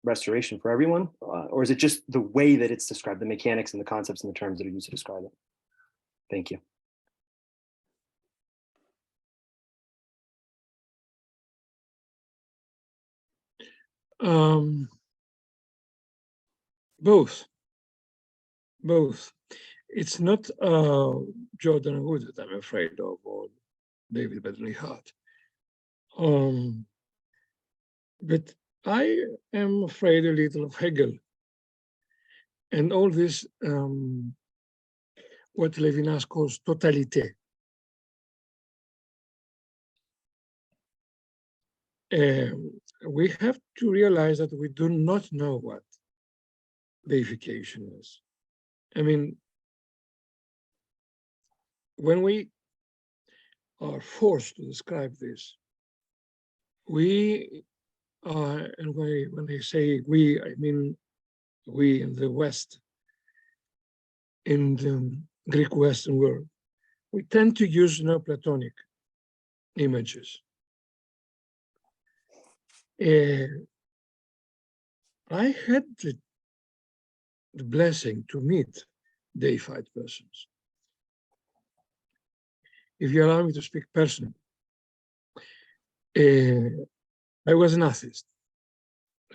restoration for everyone? Or is it just the way that it's described, the mechanics and the concepts and the terms that are used to describe it? Thank you. Both. It's not Jordan Wood that I'm afraid of, or David Bentley Hart. But I am afraid a little of Hegel and all this, what Levinas calls totalité. We have to realize that we do not know what deification is. I mean, when we are forced to describe this, we are, and when they say we, I mean we in the West, in the Greek Western world, we tend to use Neoplatonic images. I had the blessing to meet deified persons. If you allow me to speak personally, I was an atheist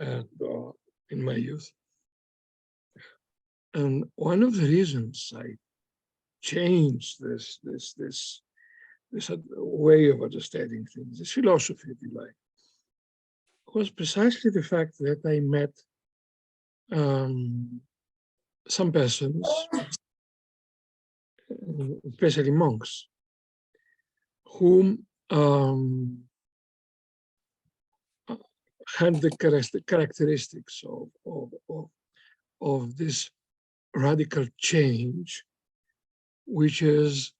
in my youth. And one of the reasons I changed this way of understanding things, this philosophy, if you like, was precisely the fact that I met some persons, especially monks, whom had the characteristics of this radical change, which is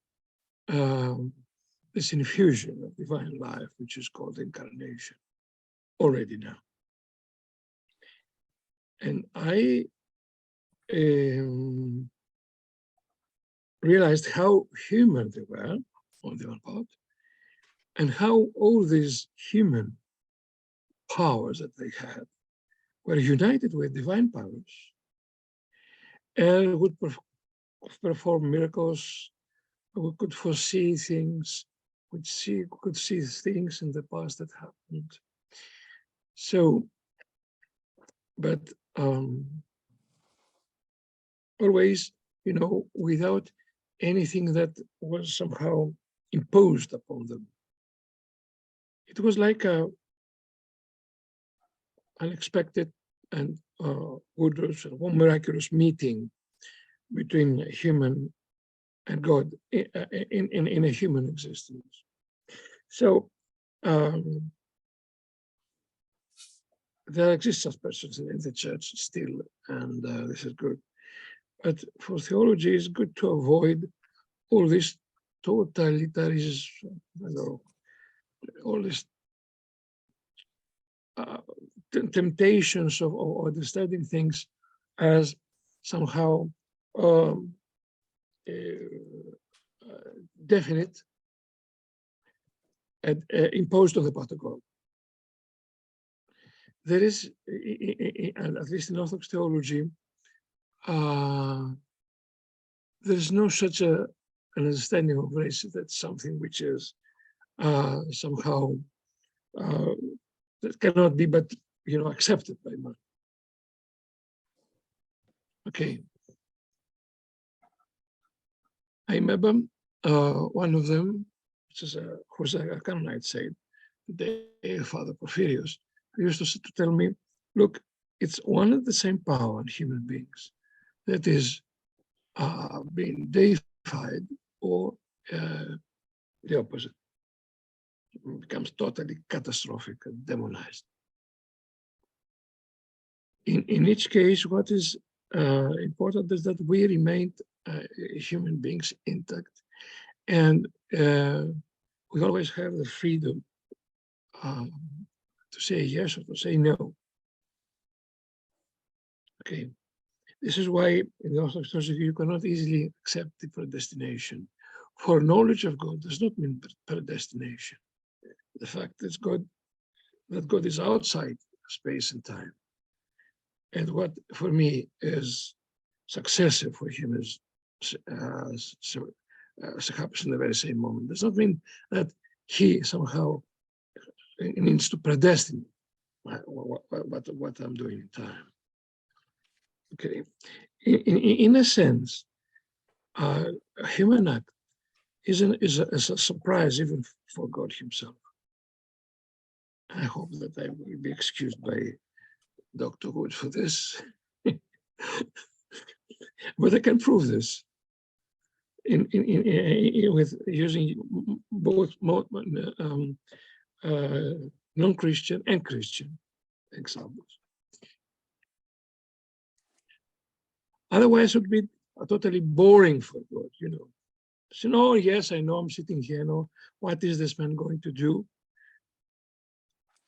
this infusion of divine life, which is called incarnation, already now. And I realized how human they were on the one part, and how all these human powers that they had were united with divine powers and would perform miracles, we could foresee things, could see things in the past that happened. So, but always, you know, without anything that was somehow imposed upon them. It was like a unexpected and wondrous and miraculous meeting between human and God in a human existence. So there exists such persons in the church still, and this is good. But for theology, it's good to avoid all this totalitarianism, you know, all this temptations of understanding things as somehow definite and imposed on the part of God. There is, at least in Orthodox theology, there is no such an understanding of grace that's something which is somehow that cannot be but, you know, accepted by man. Okay. I remember one of them, which is who was a Canaanite, said, the Father Porphyrios, he used to tell me, look, it's one and the same power in human beings that is being deified or the opposite. It becomes totally catastrophic and demonized. In each case, what is important is that we remain human beings intact, and we always have the freedom to say yes or to say no. Okay, this is why in the Orthodox Church you cannot easily accept the predestination. For knowledge of God does not mean predestination. The fact that God is outside space and time, and what for me is successive for him is happens in the very same moment. Does not mean that he somehow means to predestine what I'm doing in time. Okay, in a sense, a human act is a surprise even for God himself. I hope that I will be excused by Dr. Wood for this, but I can prove this with using both non-Christian and Christian examples. Otherwise, it would be totally boring for God, you know. So, no, yes, I know I'm sitting here, no, what is this man going to do?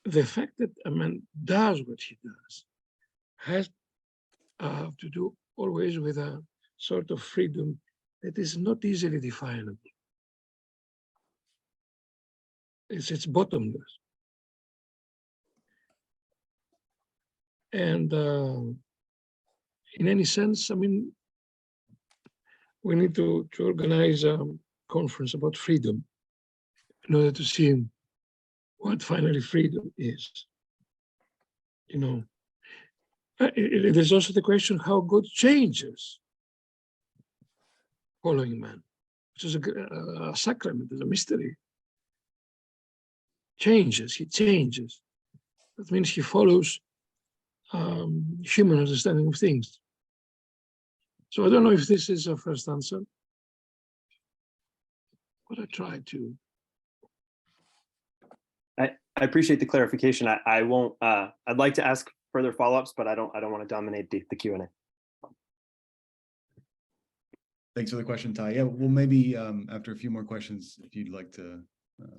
The fact that a man does what he does has to do always with a sort of freedom that is not easily definable. It's bottomless. And in any sense, I mean, we need to organize a conference about freedom in order to see what finally freedom is. You know, there's also the question how God changes following man, which is a sacrament, is a mystery. He changes. That means he follows human understanding of things. So I don't know if this is a first answer, but I try to. I appreciate the clarification. I won't. I'd like to ask further follow-ups, but I don't want to dominate the Q&A. Thanks for the question, Ty. Yeah, well, maybe after a few more questions, if you'd like to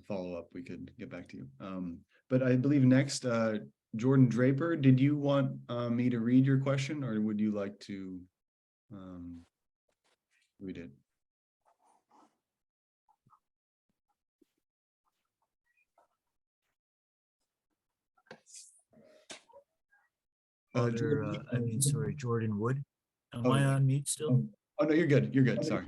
follow-up, we could get back to you. But I believe next, Jordan Draper, did you want me to read your question, or would you like to read it? Jordan Wood. Am Oh. I on mute still? Oh, no, you're good. You're good. Sorry.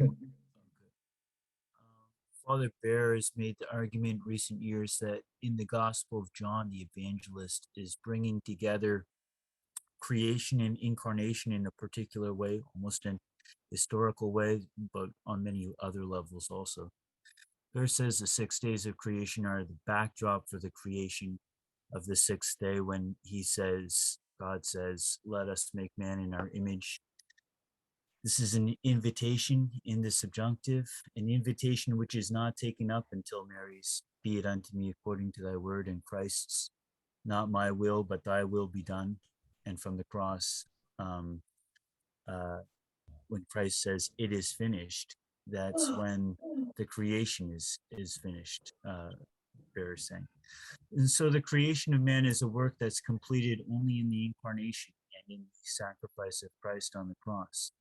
Father Bear has made the argument in recent years that in the Gospel of John, the evangelist is bringing together creation and incarnation in a particular way, almost an historical way, but on many other levels also. Bear says the 6 days of creation are the backdrop for the creation of the sixth day, when he says, God says, let us make man in our image. This is an invitation in the subjunctive, an invitation which is not taken up until Mary's, be it unto me according to thy word, and Christ's, not my will, but thy will be done. And from the cross, when Christ says, it is finished, that's when the creation is finished, Bear is saying. And so the creation of man is a work that's completed only in the incarnation and in the sacrifice of Christ on the cross.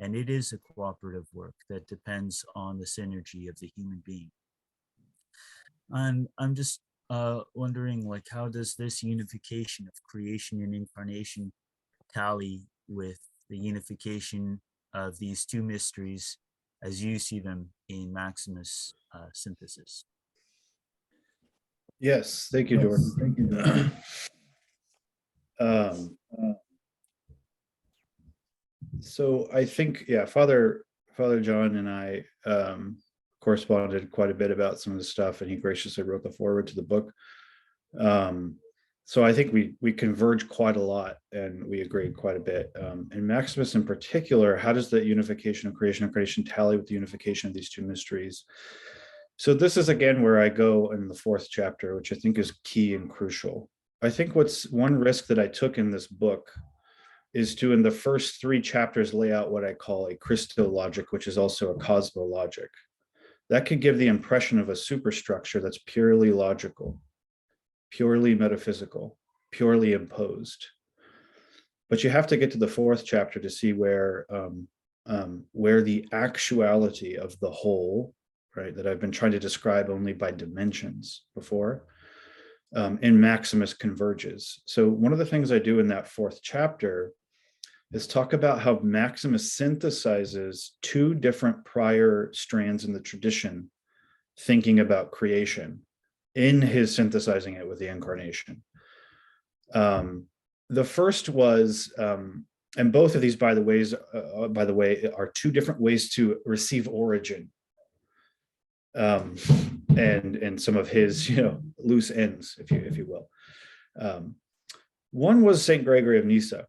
And it is a cooperative work that depends on the synergy of the human being. I'm just wondering, like, how does this unification of creation and incarnation tally with the unification of these two mysteries as you see them in Maximus' synthesis? Yes, thank you, Jordan. Thank you, Jordan. So I think, yeah, Father John and I corresponded quite a bit about some of the stuff, and he graciously wrote the foreword to the book. So I think we converge quite a lot, and we agreed quite a bit. And Maximus in particular, how does the unification of creation and incarnation tally with the unification of these two mysteries? So this is again where I go in the fourth chapter, which I think is key and crucial. I think what's one risk that I took in this book is to, in the first three chapters, lay out what I call a Christologic, which is also a cosmologic. That could give the impression of a superstructure that's purely logical, purely metaphysical, purely imposed. But you have to get to the fourth chapter to see where the actuality of the whole, right, that I've been trying to describe only by dimensions before, in Maximus converges. So one of the things I do in that fourth chapter is talk about how Maximus synthesizes two different prior strands in the tradition thinking about creation in his synthesizing it with the incarnation. The first was, and both of these, by the way, are two different ways to receive origin, and some of his, loose ends, if you will. One was Saint Gregory of Nyssa,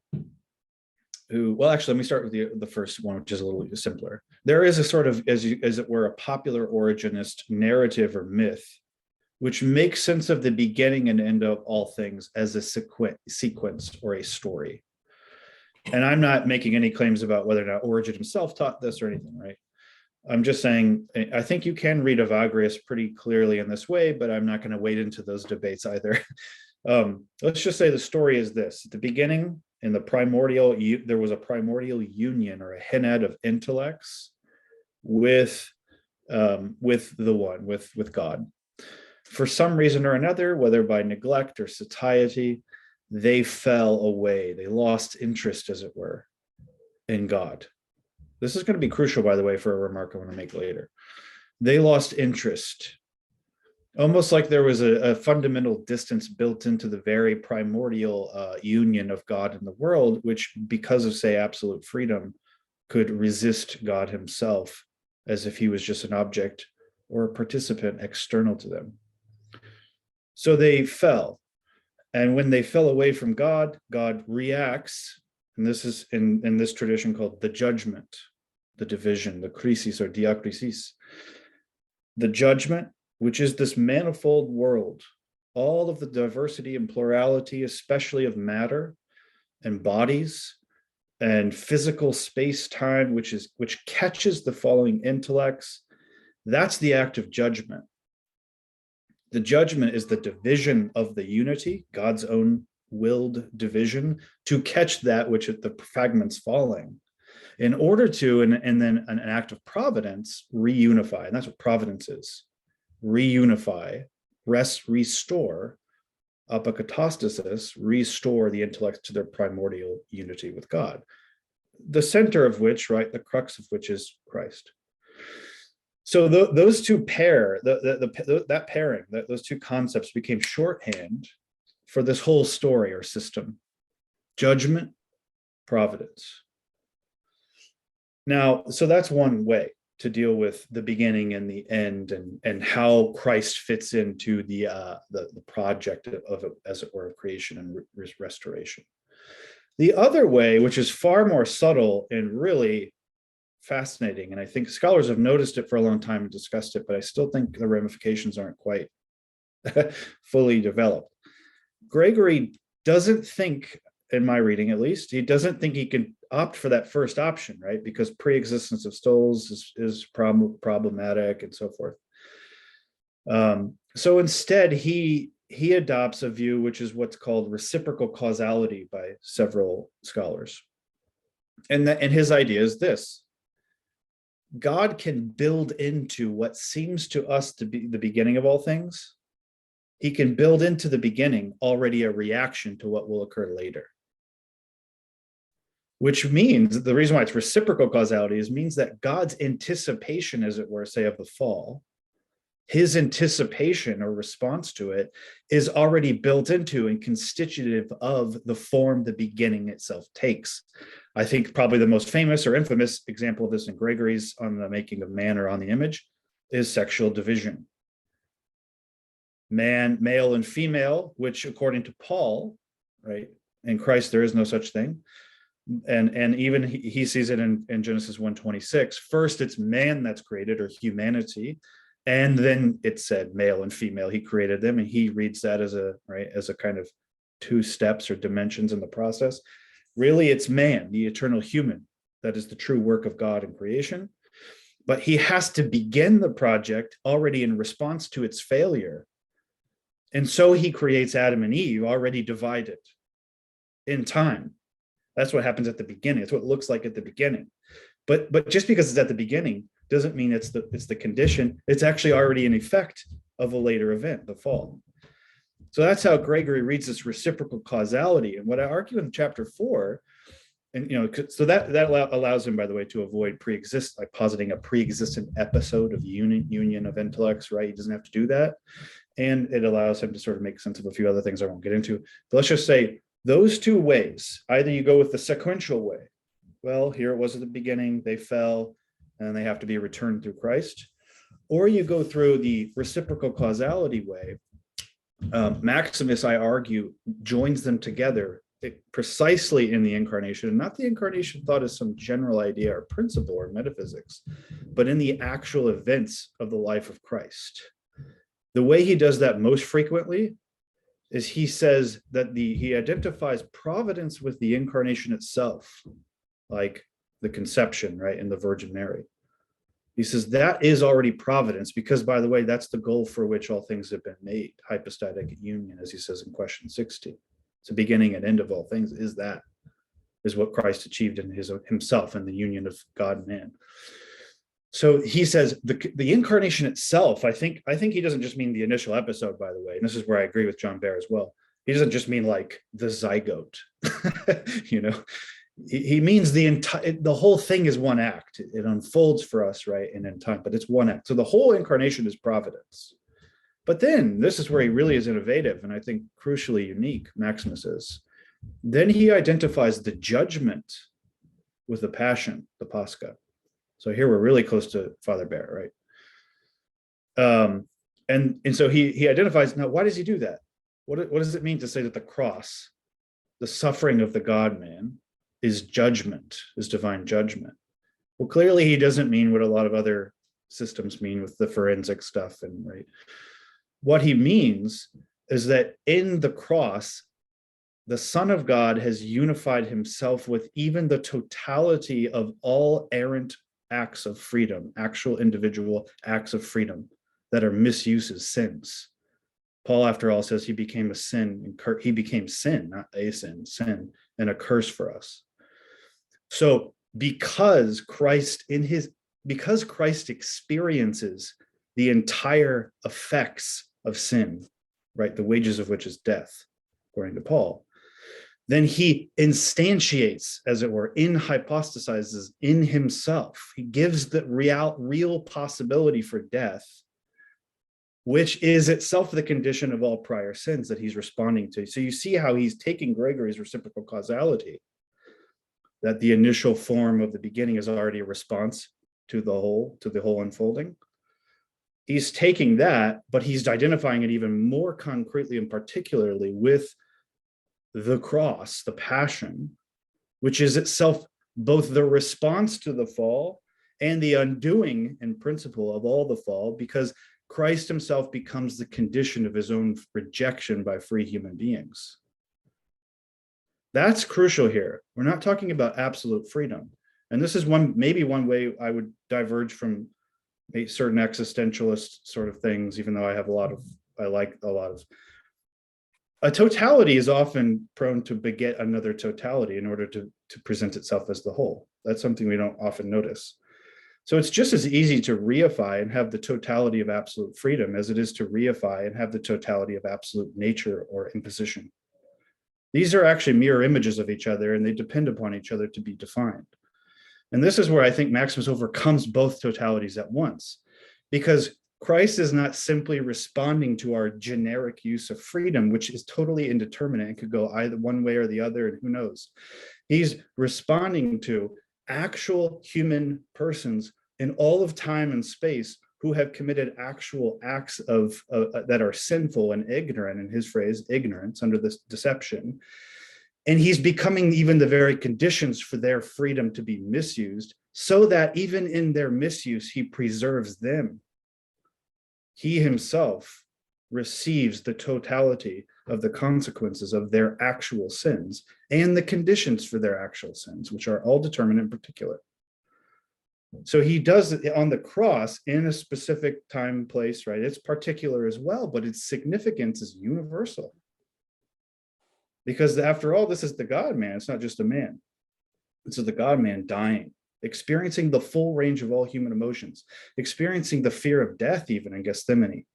who, well, actually, let me start with the first one, which is a little simpler. There is a sort of, as it were, a popular originist narrative or myth, which makes sense of the beginning and end of all things as a sequence or a story. And I'm not making any claims about whether or not Origen himself taught this or anything, right? I'm just saying, I think you can read Evagrius pretty clearly in this way, but I'm not going to wade into those debates either. Let's just say the story is this. At the beginning, in the primordial, there was a primordial union or a henad of intellects with the one, with God. For some reason or another, whether by neglect or satiety, they fell away. They lost interest, as it were, in God. This is going to be crucial, by the way, for a remark I want to make later. They lost interest, almost like there was a fundamental distance built into the very primordial union of God and the world, which, because of, say, absolute freedom, could resist God himself, as if he was just an object or a participant external to them. So they fell. And when they fell away from God, God reacts, and this is in this tradition called the judgment, the division, the krisis or diakrisis. The judgment, which is this manifold world, all of the diversity and plurality, especially of matter and bodies and physical space-time, which catches the following intellects. That's the act of judgment. The judgment is the division of the unity, God's own willed division, to catch that which the fragments falling, in order to, and then an act of providence, reunify. And that's what providence is. Reunify, restore, apokatastasis, restore the intellect to their primordial unity with God. The center of which, right, the crux of which is Christ. So those two pair, that pairing, those two concepts became shorthand for this whole story or system: judgment, providence. Now, so that's one way to deal with the beginning and the end, and how Christ fits into the project of it, as it were, of creation and restoration. The other way, which is far more subtle and really fascinating, and I think scholars have noticed it for a long time and discussed it, but I still think the ramifications aren't quite fully developed. Gregory doesn't think, in my reading at least, he doesn't think he can opt for that first option, right? Because pre-existence of souls is problematic and so forth. So instead, he adopts a view which is what's called reciprocal causality by several scholars. And his idea is this: God can build into what seems to us to be the beginning of all things. He can build into the beginning already a reaction to what will occur later. Which means, the reason why it's reciprocal causality means that God's anticipation, as it were, say, of the fall, his anticipation or response to it is already built into and constitutive of the form the beginning itself takes. I think probably the most famous or infamous example of this in Gregory's On the Making of Man, or On the Image, is sexual division. Man, male and female, which according to Paul, right, in Christ there is no such thing. And even he sees it in Genesis 1:26. First, it's man that's created, or humanity, and then it said male and female. He created them, and he reads that as a kind of two steps or dimensions in the process. Really, it's man, the eternal human, that is the true work of God in creation. But he has to begin the project already in response to its failure. And so he creates Adam and Eve already divided in time. That's what happens at the beginning. It's what it looks like at the beginning. But just because it's at the beginning doesn't mean it's the condition. It's actually already an effect of a later event, the fall. So that's how Gregory reads this reciprocal causality. And what I argue in chapter 4, and so that allows him, by the way, to avoid like positing a pre-existent episode of union of intellects, right? He doesn't have to do that. And it allows him to sort of make sense of a few other things I won't get into. But let's just say those two ways: either you go with the sequential way, well, here it was at the beginning, they fell, and they have to be returned through Christ, or you go through the reciprocal causality way. Maximus, I argue, joins them together precisely in the incarnation, and not the incarnation thought as some general idea or principle or metaphysics, but in the actual events of the life of Christ. The way he does that most frequently is he says that he identifies providence with the incarnation itself, like the conception, right, in the Virgin Mary. He says that is already providence, because, by the way, that's the goal for which all things have been made, hypostatic union, as he says in question 60. It's the beginning and end of all things, is what Christ achieved in himself in the union of God and man. So he says the incarnation itself, I think he doesn't just mean the initial episode, by the way, and this is where I agree with John Baer as well. He doesn't just mean like the zygote, He means the whole thing is one act. It unfolds for us, right, and in time, but it's one act. So the whole incarnation is providence. But then this is where he really is innovative, and I think crucially unique, Maximus is. Then he identifies the judgment with the passion, the Pascha. So here we're really close to Father Baer, right? And so he identifies, now why does he do that? What does it mean to say that the cross, the suffering of the God-man, is judgment, is divine judgment? Well, clearly he doesn't mean what a lot of other systems mean with the forensic stuff, and right. What he means is that in the cross, the Son of God has unified himself with even the totality of all errant acts of freedom, actual individual acts of freedom that are misuses, sins. Paul, after all, says he became a sin, and he became sin, not a sin, sin, and a curse for us. So because Christ experiences the entire effects of sin, right, the wages of which is death, according to Paul, then he instantiates, as it were, hypostasizes in himself. He gives the real possibility for death, which is itself the condition of all prior sins that he's responding to. So you see how he's taking Gregory's reciprocal causality, that the initial form of the beginning is already a response to the whole unfolding. He's taking that, but he's identifying it even more concretely and particularly with the cross, the passion, which is itself both the response to the fall and the undoing in principle of all the fall, because Christ himself becomes the condition of his own rejection by free human beings. That's crucial here. We're not talking about absolute freedom. And this is maybe one way I would diverge from certain existentialist sort of things, even though I like a lot of. A totality is often prone to beget another totality in order to present itself as the whole. That's something we don't often notice. So it's just as easy to reify and have the totality of absolute freedom as it is to reify and have the totality of absolute nature or imposition. These are actually mirror images of each other, and they depend upon each other to be defined. And this is where I think Maximus overcomes both totalities at once, because Christ is not simply responding to our generic use of freedom, which is totally indeterminate and could go either one way or the other, and who knows. He's responding to actual human persons in all of time and space who have committed actual acts of that are sinful and ignorant, in his phrase, ignorance under this deception. And he's becoming even the very conditions for their freedom to be misused, so that even in their misuse, he preserves them. He himself receives the totality of the consequences of their actual sins and the conditions for their actual sins, which are all determined in particular. So he does it on the cross in a specific time, place, right? It's particular as well, but its significance is universal. Because after all, this is the God-man. It's not just a man. This is the God-man dying, experiencing the full range of all human emotions, experiencing the fear of death even in Gethsemane.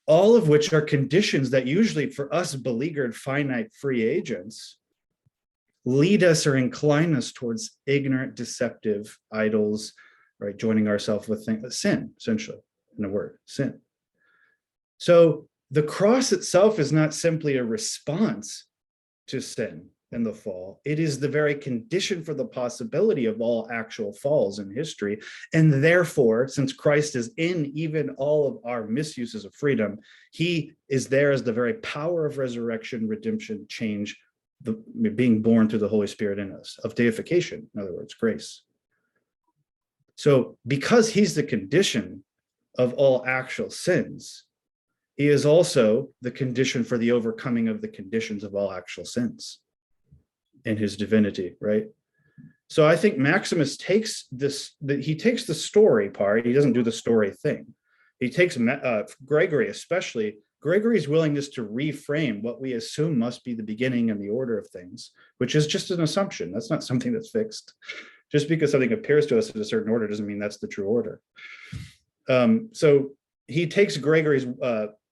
All of which are conditions that usually for us beleaguered finite free agents lead us or incline us towards ignorant, deceptive idols, right? Joining ourselves with sin, essentially, in a word, sin. So the cross itself is not simply a response to sin and the fall. It is the very condition for the possibility of all actual falls in history. And therefore, since Christ is in even all of our misuses of freedom, he is there as the very power of resurrection, redemption, change, being born through the Holy Spirit in us, of deification, in other words, grace. So because he's the condition of all actual sins, he is also the condition for the overcoming of the conditions of all actual sins in his divinity, right? So I think Maximus takes he takes the story part. He doesn't do the story thing. He takes Gregory, especially Gregory's willingness to reframe what we assume must be the beginning and the order of things, which is just an assumption. That's not something that's fixed. Just because something appears to us in a certain order doesn't mean that's the true order. So he takes Gregory's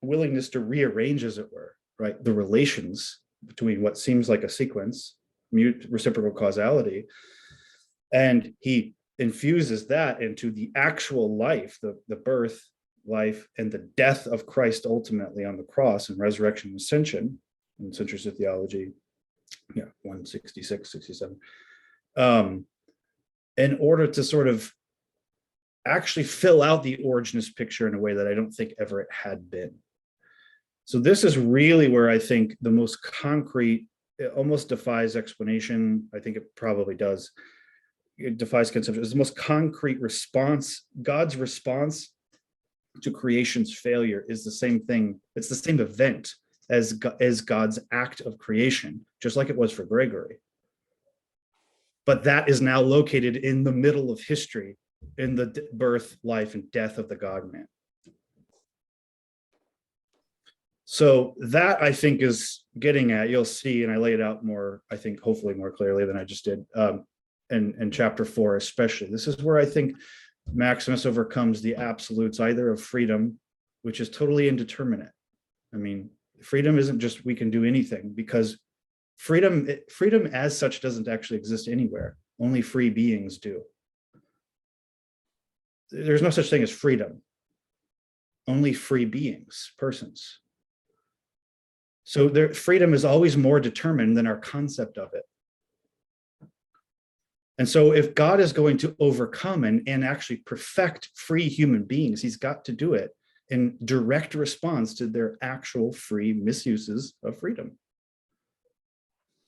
willingness to rearrange, as it were, right, the relations between what seems like a sequence, mute reciprocal causality, and he infuses that into the actual life, the birth, life, and the death of Christ ultimately on the cross and resurrection and ascension in Centuries of Theology, 166, 67, in order to sort of actually fill out the Origenist picture in a way that I don't think ever it had been. So this is really where I think the most concrete, it almost defies explanation. I think it probably does. It defies conception. It's the most concrete response. God's response to creation's failure is the same thing. It's the same event as God's act of creation, just like it was for Gregory. But that is now located in the middle of history, in the birth, life, and death of the God-man. So that I think is getting at, you'll see, and I lay it out more, I think, hopefully more clearly than I just did in chapter 4, especially. This is where I think Maximus overcomes the absolutes, either of freedom, which is totally indeterminate. I mean, freedom isn't just we can do anything, because freedom as such doesn't actually exist anywhere. Only free beings do. There's no such thing as freedom. Only free beings, persons. So freedom is always more determined than our concept of it. And so if God is going to overcome and actually perfect free human beings, he's got to do it in direct response to their actual free misuses of freedom.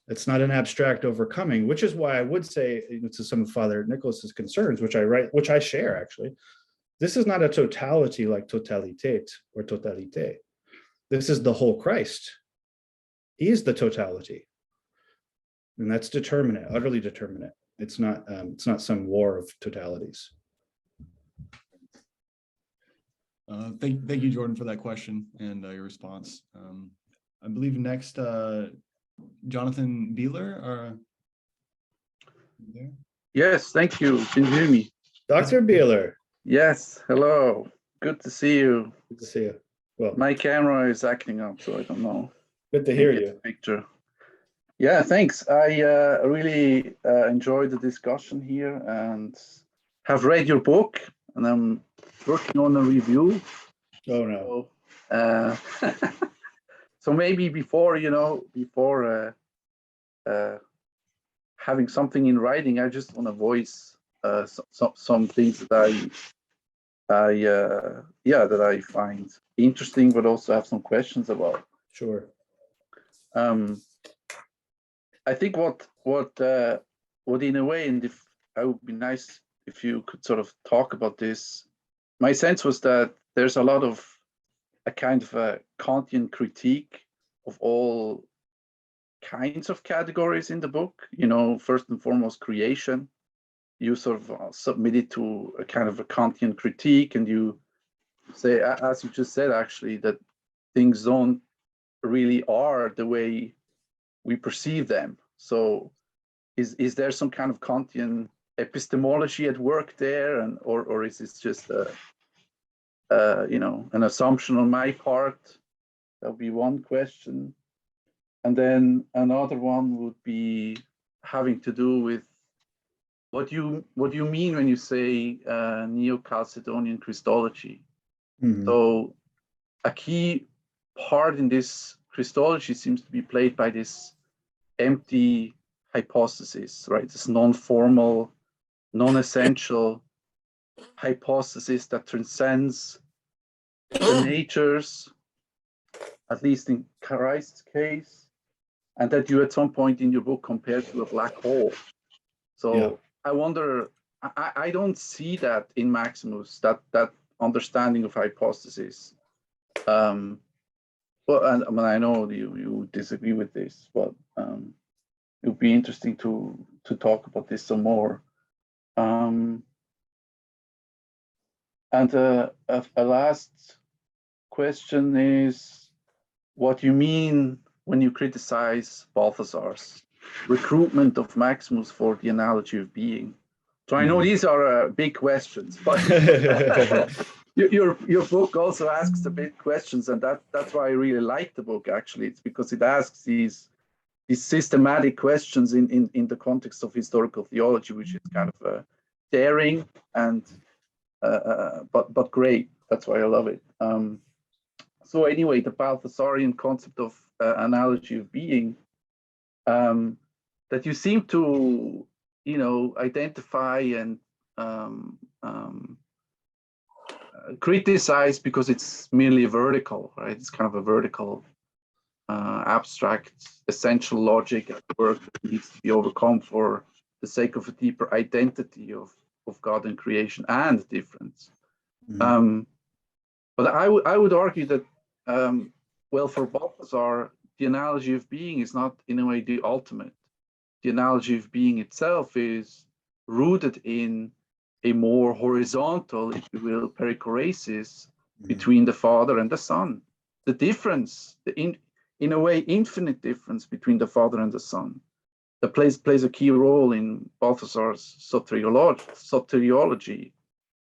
It's not an abstract overcoming, which is why I would say to some of Father Nicholas's concerns, which I share actually, this is not a totality like totalitate or totalite. This is the whole Christ. He is the totality. And that's determinate, utterly determinate. It's not some war of totalities. Thank you, Jordan, for that question and your response. I believe next, Jonathan Beeler, are you there? Yes, thank you. Can you hear me? Dr. Beeler. Yes, hello. Good to see you. Good to see you. Well, My camera is acting up, so I don't know. good to hear Get you. the picture. Yeah, thanks. I really enjoyed the discussion here and have read your book, and I'm working on a review. Oh no. So, so maybe before having something in writing, I just want to voice some things that that I find interesting, but also have some questions about. Sure. I think what in a way, and if I would be nice if you could sort of talk about this. My sense was that there's a lot of a kind of a Kantian critique of all kinds of categories in the book. First and foremost, creation. You sort of submit it to a kind of a Kantian critique, and you say, as you just said, actually, that things don't really are the way we perceive them. So is there some kind of Kantian epistemology at work there, or is this just an assumption on my part? That would be one question. And then another one would be having to do with what you mean when you say Neo-Chalcedonian Christology. Mhm. So a key part in this Christology seems to be played by this empty hypothesis, right? This non-formal, non-essential hypothesis that transcends the natures, at least in Christ's case, and that you at some point in your book compare to a black hole. So Yeah. I wonder, I don't see that in Maximus, that understanding of hypothesis. Well, and I mean, I know you disagree with this, but it would be interesting to talk about this some more. And a last question is what you mean when you criticize Balthasar's recruitment of Maximus for the analogy of being. So I know these are big questions, but your book also asks the big questions, and that's why I really like the book. Actually, it's because it asks these systematic questions in the context of historical theology, which is kind of daring and but great. That's why I love it. So anyway, the Balthasarian concept of analogy of being, that you seem to identify and criticize because it's merely vertical, right? It's kind of a vertical, abstract, essential logic at work that needs to be overcome for the sake of a deeper identity of God and creation and difference. But I would argue that, well, for Balthasar, the analogy of being is not in a way the ultimate. The analogy of being itself is rooted in a more horizontal, if you will, perichoresis between the Father and the Son. the difference, in a way, infinite difference between the Father and the Son, that plays a key role in Balthasar's soteriology.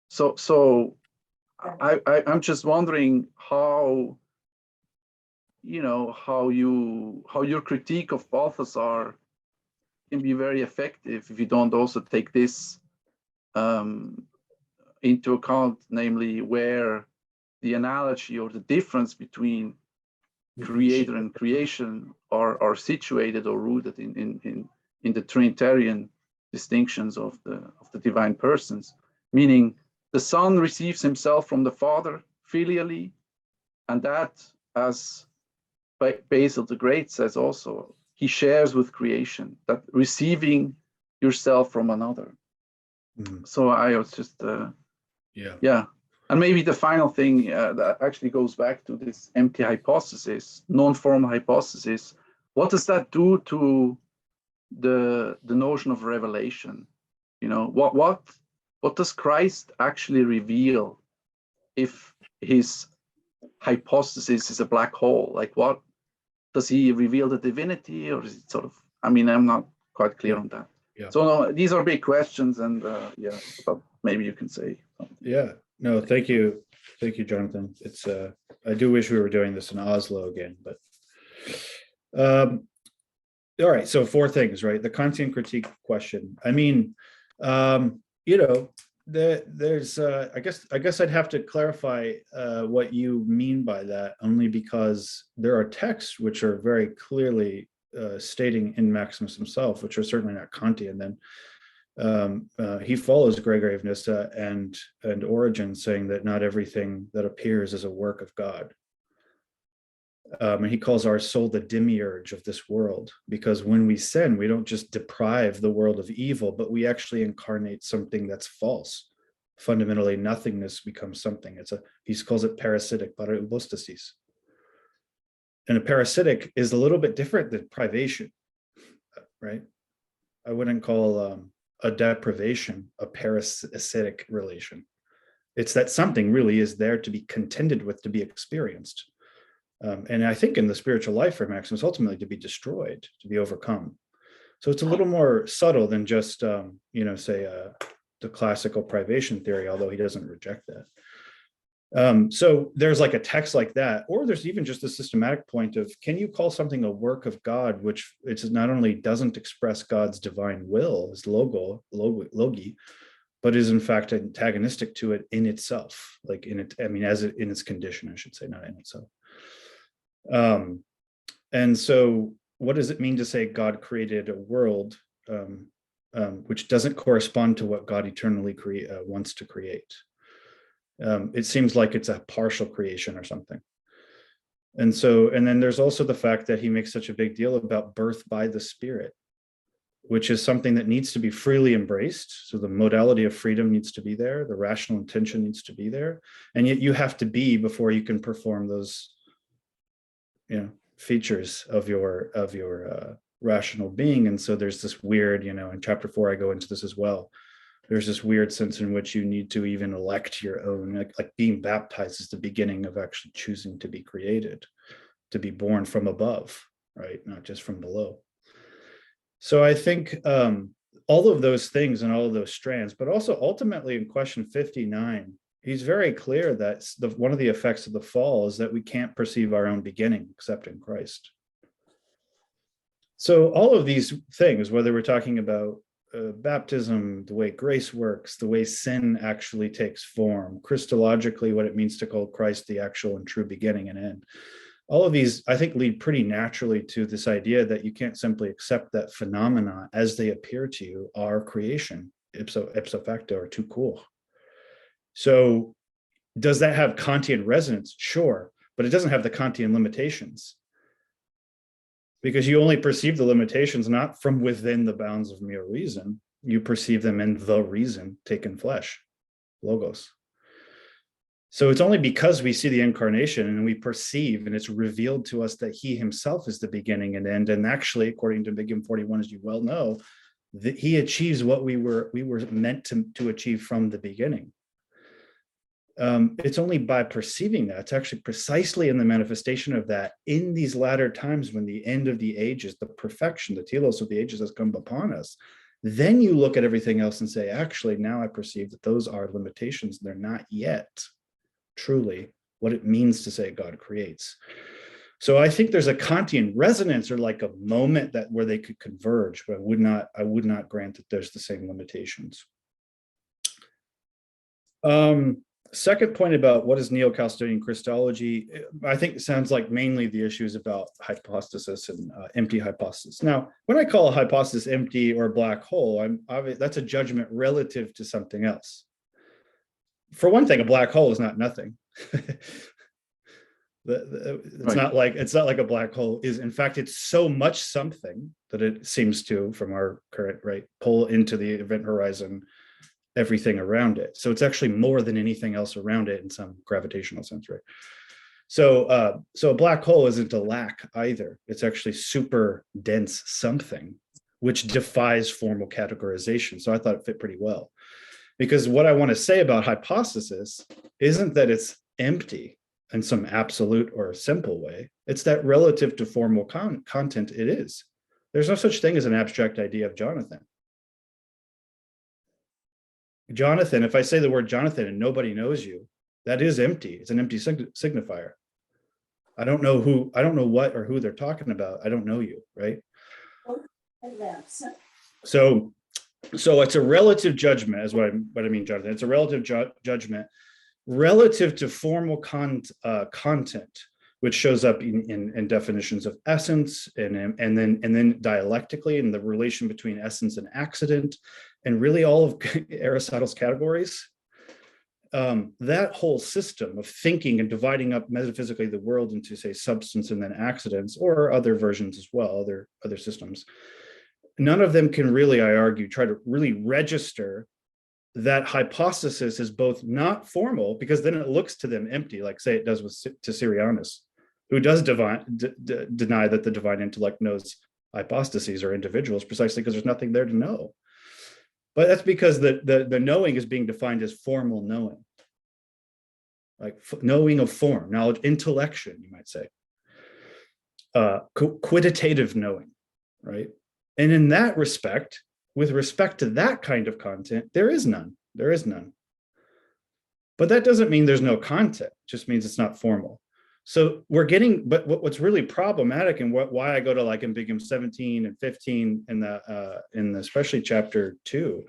So I'm just wondering how, how your critique of Balthasar can be very effective if you don't also take this into account, namely where the analogy or the difference between creator and creation are situated or rooted in the Trinitarian distinctions of the divine persons, meaning the Son receives himself from the Father filially, and that, as Basil the Great says also, he shares with creation, that receiving yourself from another. So I was just yeah. And maybe the final thing that actually goes back to this empty hypothesis, non-formal hypothesis. What does that do to the notion of revelation? What does Christ actually reveal if his hypothesis is a black hole? Like, what does he reveal, the divinity, or is it sort of? I mean, I'm not quite clear on that. Yeah. So no, these are big questions, and yeah, but maybe you can say something. Yeah. No, thank you, Jonathan. It's I do wish we were doing this in Oslo again, but all right. So 4 things, right? The Kantian critique question. I mean, there's I guess I'd have to clarify what you mean by that, only because there are texts which are very clearly stating in Maximus himself, which are certainly not Kantian. Then he follows Gregory of Nyssa and Origen, saying that not everything that appears is a work of God. And he calls our soul the demiurge of this world, because when we sin, we don't just deprive the world of evil, but we actually incarnate something that's false. Fundamentally, nothingness becomes something. He calls it parasitic, paraupostasis. And a parasitic is a little bit different than privation, right? I wouldn't call a deprivation a parasitic relation. It's that something really is there to be contended with, to be experienced. And I think in the spiritual life for Maximus, ultimately to be destroyed, to be overcome. So it's a little more subtle than just, say the classical privation theory, although he doesn't reject that. So there's like a text like that, or there's even just a systematic point of, can you call something a work of God, which it's not only doesn't express God's divine will, his logi, but is in fact antagonistic to it in itself, like in its condition, I should say, not in itself. And so what does it mean to say God created a world which doesn't correspond to what God eternally wants to create? It seems like it's a partial creation or something. And then there's also the fact that he makes such a big deal about birth by the Spirit, which is something that needs to be freely embraced. So the modality of freedom needs to be there. The rational intention needs to be there. And yet you have to be before you can perform those, features of your rational being. And so there's this weird, in chapter 4, I go into this as well. There's this weird sense in which you need to even elect your own, like being baptized is the beginning of actually choosing to be created, to be born from above, right? Not just from below. So I think all of those things and all of those strands, but also ultimately in question 59, he's very clear that one of the effects of the fall is that we can't perceive our own beginning except in Christ. So all of these things, whether we're talking about baptism, the way grace works, the way sin actually takes form, Christologically, what it means to call Christ the actual and true beginning and end. All of these, I think, lead pretty naturally to this idea that you can't simply accept that phenomena as they appear to you are creation, ipso facto, or tout court. So does that have Kantian resonance? Sure, but it doesn't have the Kantian limitations, because you only perceive the limitations not from within the bounds of mere reason. You perceive them in the reason taken flesh, logos. So it's only because we see the incarnation and we perceive, and it's revealed to us that he himself is the beginning and end. And actually, according to Big 41, as you well know, that he achieves what we were meant to achieve from the beginning. It's only by perceiving that, it's actually precisely in the manifestation of that in these latter times when the end of the ages, the perfection, the telos of the ages has come upon us. Then you look at everything else and say, actually, now I perceive that those are limitations. They're not yet truly what it means to say God creates. So I think there's a Kantian resonance, or like a moment that where they could converge, but I would not grant that there's the same limitations. Second point about what is Neo-Chalcedonian Christology, I think it sounds like mainly the issues about hypostasis and empty hypostasis. Now, when I call a hypostasis empty or a black hole, that's a judgment relative to something else. For one thing, a black hole is not nothing. It's not like a black hole is. In fact, it's so much something that it seems to, from our current pull into the event horizon everything around it. So it's actually more than anything else around it in some gravitational sense, right? So a black hole isn't a lack either. It's actually super dense something, which defies formal categorization. So I thought it fit pretty well, because what I want to say about hypostasis isn't that it's empty in some absolute or simple way. It's that relative to formal content it is. There's no such thing as an abstract idea of Jonathan. Jonathan, if I say the word Jonathan and nobody knows you, that is empty. It's an empty signifier. I don't know what or who they're talking about. I don't know you, right? So it's a relative judgment, is what I mean, Jonathan. It's a relative judgment relative to formal content, which shows up in definitions of essence, and then dialectically in the relation between essence and accident, and really all of Aristotle's categories. That whole system of thinking and dividing up metaphysically the world into, say, substance and then accidents, or other versions as well, other systems, none of them can really, I argue, try to really register that hypostasis is both not formal, because then it looks to them empty, like say it does to Syrianus, who does deny that the divine intellect knows hypostases or individuals, precisely because there's nothing there to know. But that's because the knowing is being defined as formal knowing, like knowing of form, knowledge, intellection, you might say, quantitative knowing, right? And in that respect, with respect to that kind of content, there is none. But that doesn't mean there's no content, it just means it's not formal. So we're getting, but what's really problematic, and why I go to like Ambiguum 17 and 15 in the especially chapter 2,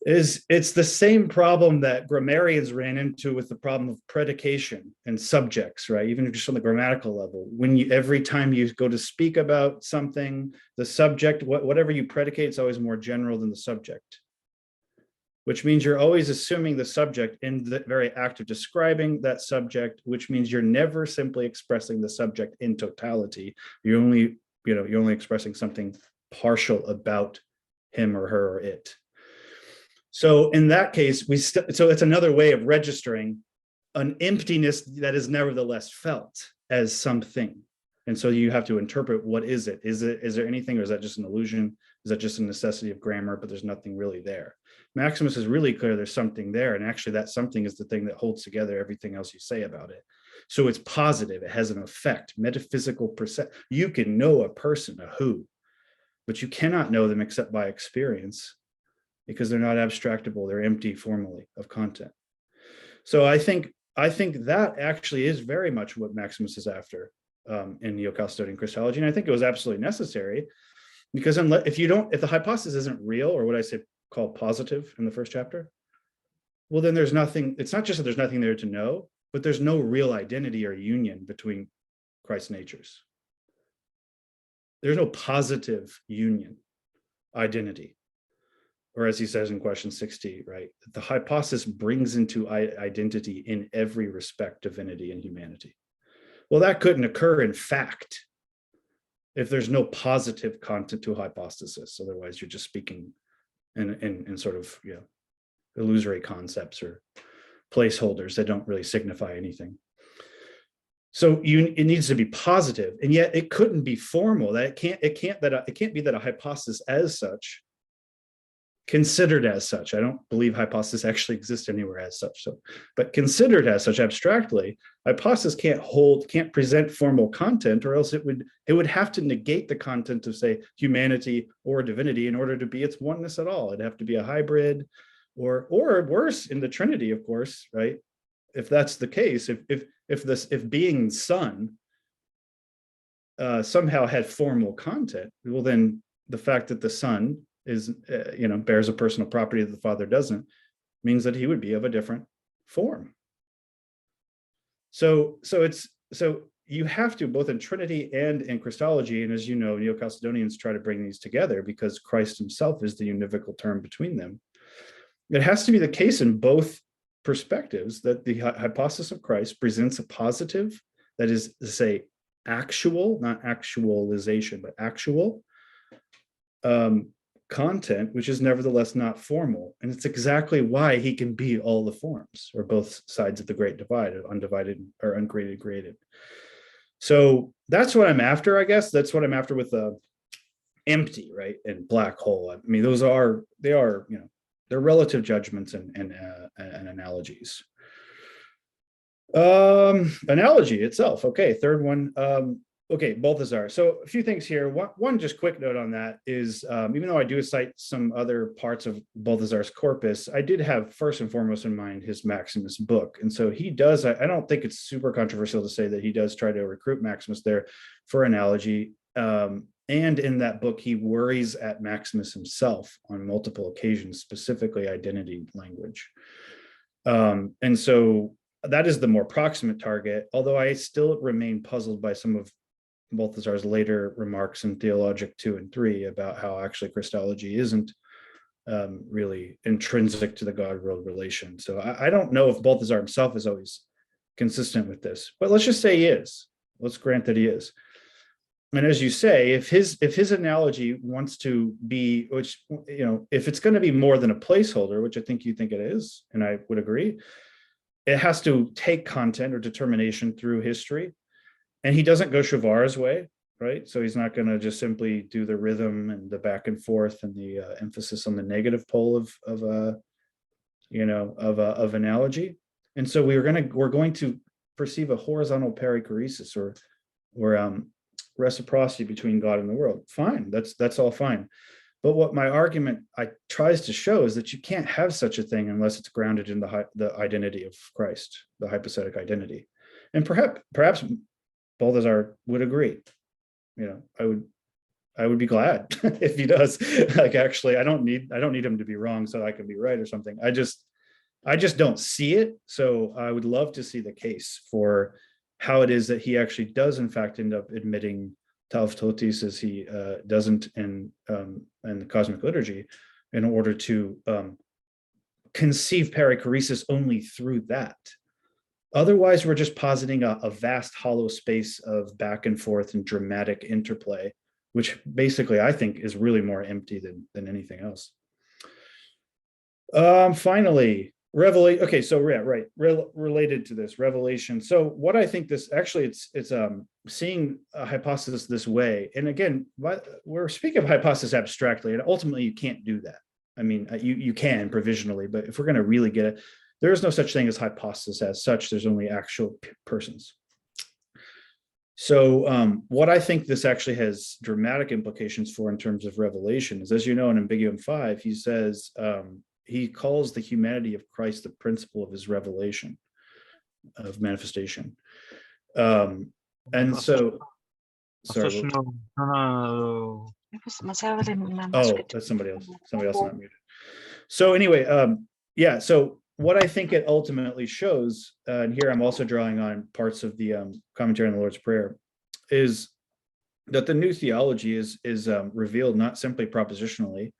is it's the same problem that grammarians ran into with the problem of predication and subjects, right? Even just on the grammatical level, when every time you go to speak about something, the subject, whatever you predicate, is always more general than the subject, which means you're always assuming the subject in the very act of describing that subject, which means you're never simply expressing the subject in totality. You're only expressing something partial about him or her or it. So in that case, so it's another way of registering an emptiness that is nevertheless felt as something. And so you have to interpret, what is it? Is there anything, or is that just an illusion? Is that just a necessity of grammar, but there's nothing really there? Maximus is really clear there's something there, and actually that something is the thing that holds together everything else you say about it. So it's positive, it has an effect, metaphysical perception. You can know a person, a who, but you cannot know them except by experience, because they're not abstractable, they're empty formally of content. So I think that actually is very much what Maximus is after in Neo-Chalcedonian Christology, and I think it was absolutely necessary, because if the hypostasis isn't real, or what I say call positive in the first chapter, well then there's nothing. It's not just that there's nothing there to know, but there's no real identity or union between Christ's natures. There's no positive union, identity. Or as he says in question 60, right? The hypostasis brings into identity in every respect divinity and humanity. Well, that couldn't occur in fact if there's no positive content to hypostasis. Otherwise, you're just speaking in sort of illusory concepts or placeholders that don't really signify anything. So it needs to be positive, and yet it couldn't be formal. That it can't be that a hypostasis as such considered as such. I don't believe hypostasis actually exists anywhere as such. So, but considered as such abstractly, hypostasis can't present formal content, or else it would have to negate the content of, say, humanity or divinity in order to be its oneness at all. It'd have to be a hybrid, or worse, in the Trinity, of course, right? If that's the case, if being Son somehow had formal content, well, then the fact that the Son is, bears a personal property that the Father doesn't, means that he would be of a different form. So you have to, both in Trinity and in Christology, and as you know, Neo-Chalcedonians try to bring these together because Christ himself is the univocal term between them. It has to be the case in both perspectives that the hypostasis of Christ presents a positive, that is to say, actual, not actualization, but actual content, which is nevertheless not formal. And it's exactly why he can be all the forms, or both sides of the great divide, of undivided or uncreated created. So that's what I'm after, I guess. That's what I'm after with the empty, right, and black hole. I mean, they're relative judgments and analogies. Analogy itself. Okay, third one. Okay, Balthasar. So a few things here. One just quick note on that is, even though I do cite some other parts of Balthasar's corpus, I did have first and foremost in mind his Maximus book. And so he does, I don't think it's super controversial to say that he does try to recruit Maximus there for analogy. And in that book, he worries at Maximus himself on multiple occasions, specifically identity language. And so that is the more proximate target, although I still remain puzzled by some of Balthasar's later remarks in Theological 2 and 3 about how actually Christology isn't really intrinsic to the God-world relation. So I don't know if Balthasar himself is always consistent with this, but let's just say he is. Let's grant that he is. And as you say, if his analogy wants to be, which, if it's going to be more than a placeholder, which I think you think it is, and I would agree, it has to take content or determination through history. And he doesn't go Chavar's way, right? So he's not going to just simply do the rhythm and the back and forth and the emphasis on the negative pole of analogy. And so we're going to perceive a horizontal perichoresis or reciprocity between God and the world. Fine, that's all fine. But what my argument tries to show is that you can't have such a thing unless it's grounded in the identity of Christ, the hypostatic identity. And perhaps Balthasar would agree. I would be glad if he does. Like, actually, I don't need him to be wrong so I can be right or something. I just don't see it. So I would love to see the case for how it is that he actually does in fact end up admitting Tauftotis as he doesn't in the cosmic liturgy, in order to conceive perichoresis only through that. Otherwise, we're just positing a vast hollow space of back and forth and dramatic interplay, which basically I think is really more empty than anything else. Finally, revelation. Okay, so related to this revelation. So what I think this actually it's seeing a hypostasis this way. And again, we're speaking of hypostasis abstractly, and ultimately you can't do that. I mean, you can provisionally, but if we're going to really get it, there is no such thing as hypostasis as such. There's only actual persons. So what I think this actually has dramatic implications for in terms of revelation is, as you know, in Ambiguum 5, he says, he calls the humanity of Christ the principle of his revelation, of manifestation. And so, sorry. Oh, that's somebody else. Somebody else not muted. So anyway, yeah, so what I think it ultimately shows, and here I'm also drawing on parts of the commentary on the Lord's Prayer, is that the new theology is revealed not simply propositionally,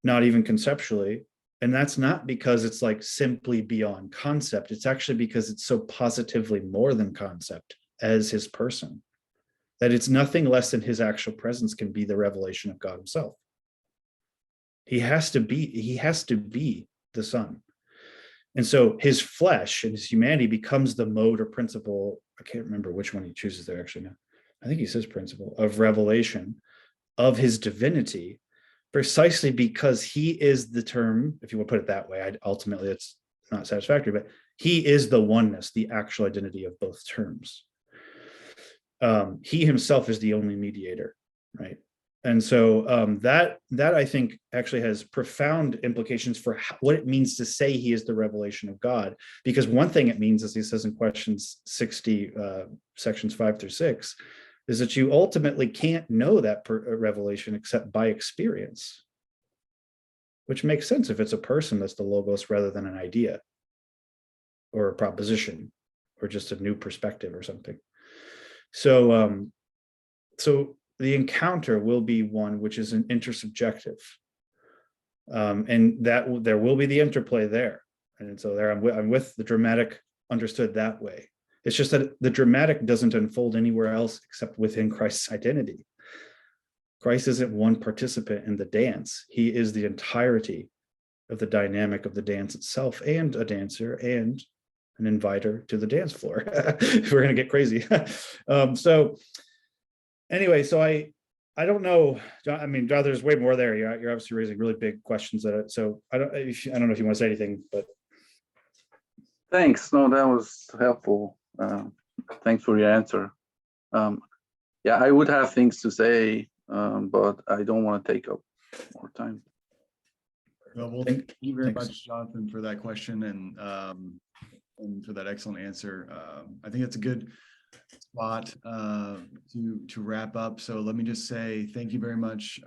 not even conceptually, and that's not because it's like simply beyond concept. It's actually because it's so positively more than concept as his person, that it's nothing less than his actual presence can be the revelation of God himself. He has to be the Son. And so his flesh and his humanity becomes the mode or principle. I can't remember which one he chooses there actually now. I think he says principle of revelation of his divinity, precisely because he is the term, if you want to put it that way. Ultimately, it's not satisfactory, but he is the oneness, the actual identity of both terms. He himself is the only mediator, right? And so that I think actually has profound implications for what it means to say he is the revelation of God. Because one thing it means, as he says in questions 60, sections 5 through 6, is that you ultimately can't know that revelation except by experience, which makes sense if it's a person that's the logos rather than an idea or a proposition or just a new perspective or something. So, so the encounter will be one which is an intersubjective, and that there will be the interplay there. And so there I'm with the dramatic understood that way. It's just that the dramatic doesn't unfold anywhere else except within Christ's identity. Christ isn't one participant in the dance. He is the entirety of the dynamic of the dance itself, and a dancer and an inviter to the dance floor. If we're going to get crazy. So anyway, so I don't know, John. I mean, John, there's way more there. You're obviously raising really big questions. So I don't know if you want to say anything, but Thanks. No, that was helpful. Thanks for your answer. Yeah, I would have things to say, but I don't want to take up more time. Well, thank you very much, Jonathan, for that question and for that excellent answer. I think it's a good spot to wrap up. So let me just say thank you very much,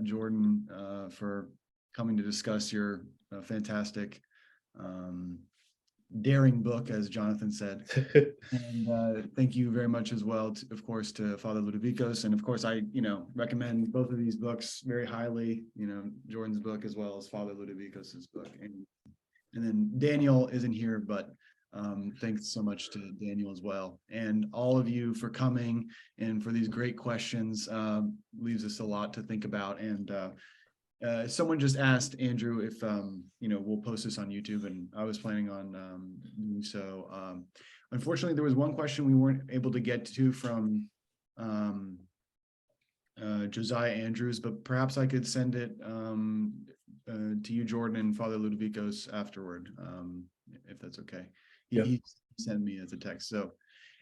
Jordan, for coming to discuss your fantastic daring book, as Jonathan said. And thank you very much as well, of course, to Father Loudovikos. And of course, I recommend both of these books very highly, Jordan's book as well as Father Loudovikos's book. And then Daniel isn't here, but thanks so much to Daniel as well. And all of you for coming and for these great questions. Leaves us a lot to think about. And someone just asked Andrew if we'll post this on YouTube, and I was planning on doing so. Unfortunately, there was one question we weren't able to get to from Josiah Andrews, but perhaps I could send it to you, Jordan, and Father Loudovikos afterward, if that's okay. He sent me as a text. So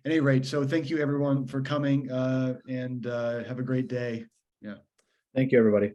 at any rate, so thank you everyone for coming, and have a great day. Yeah. Thank you, everybody.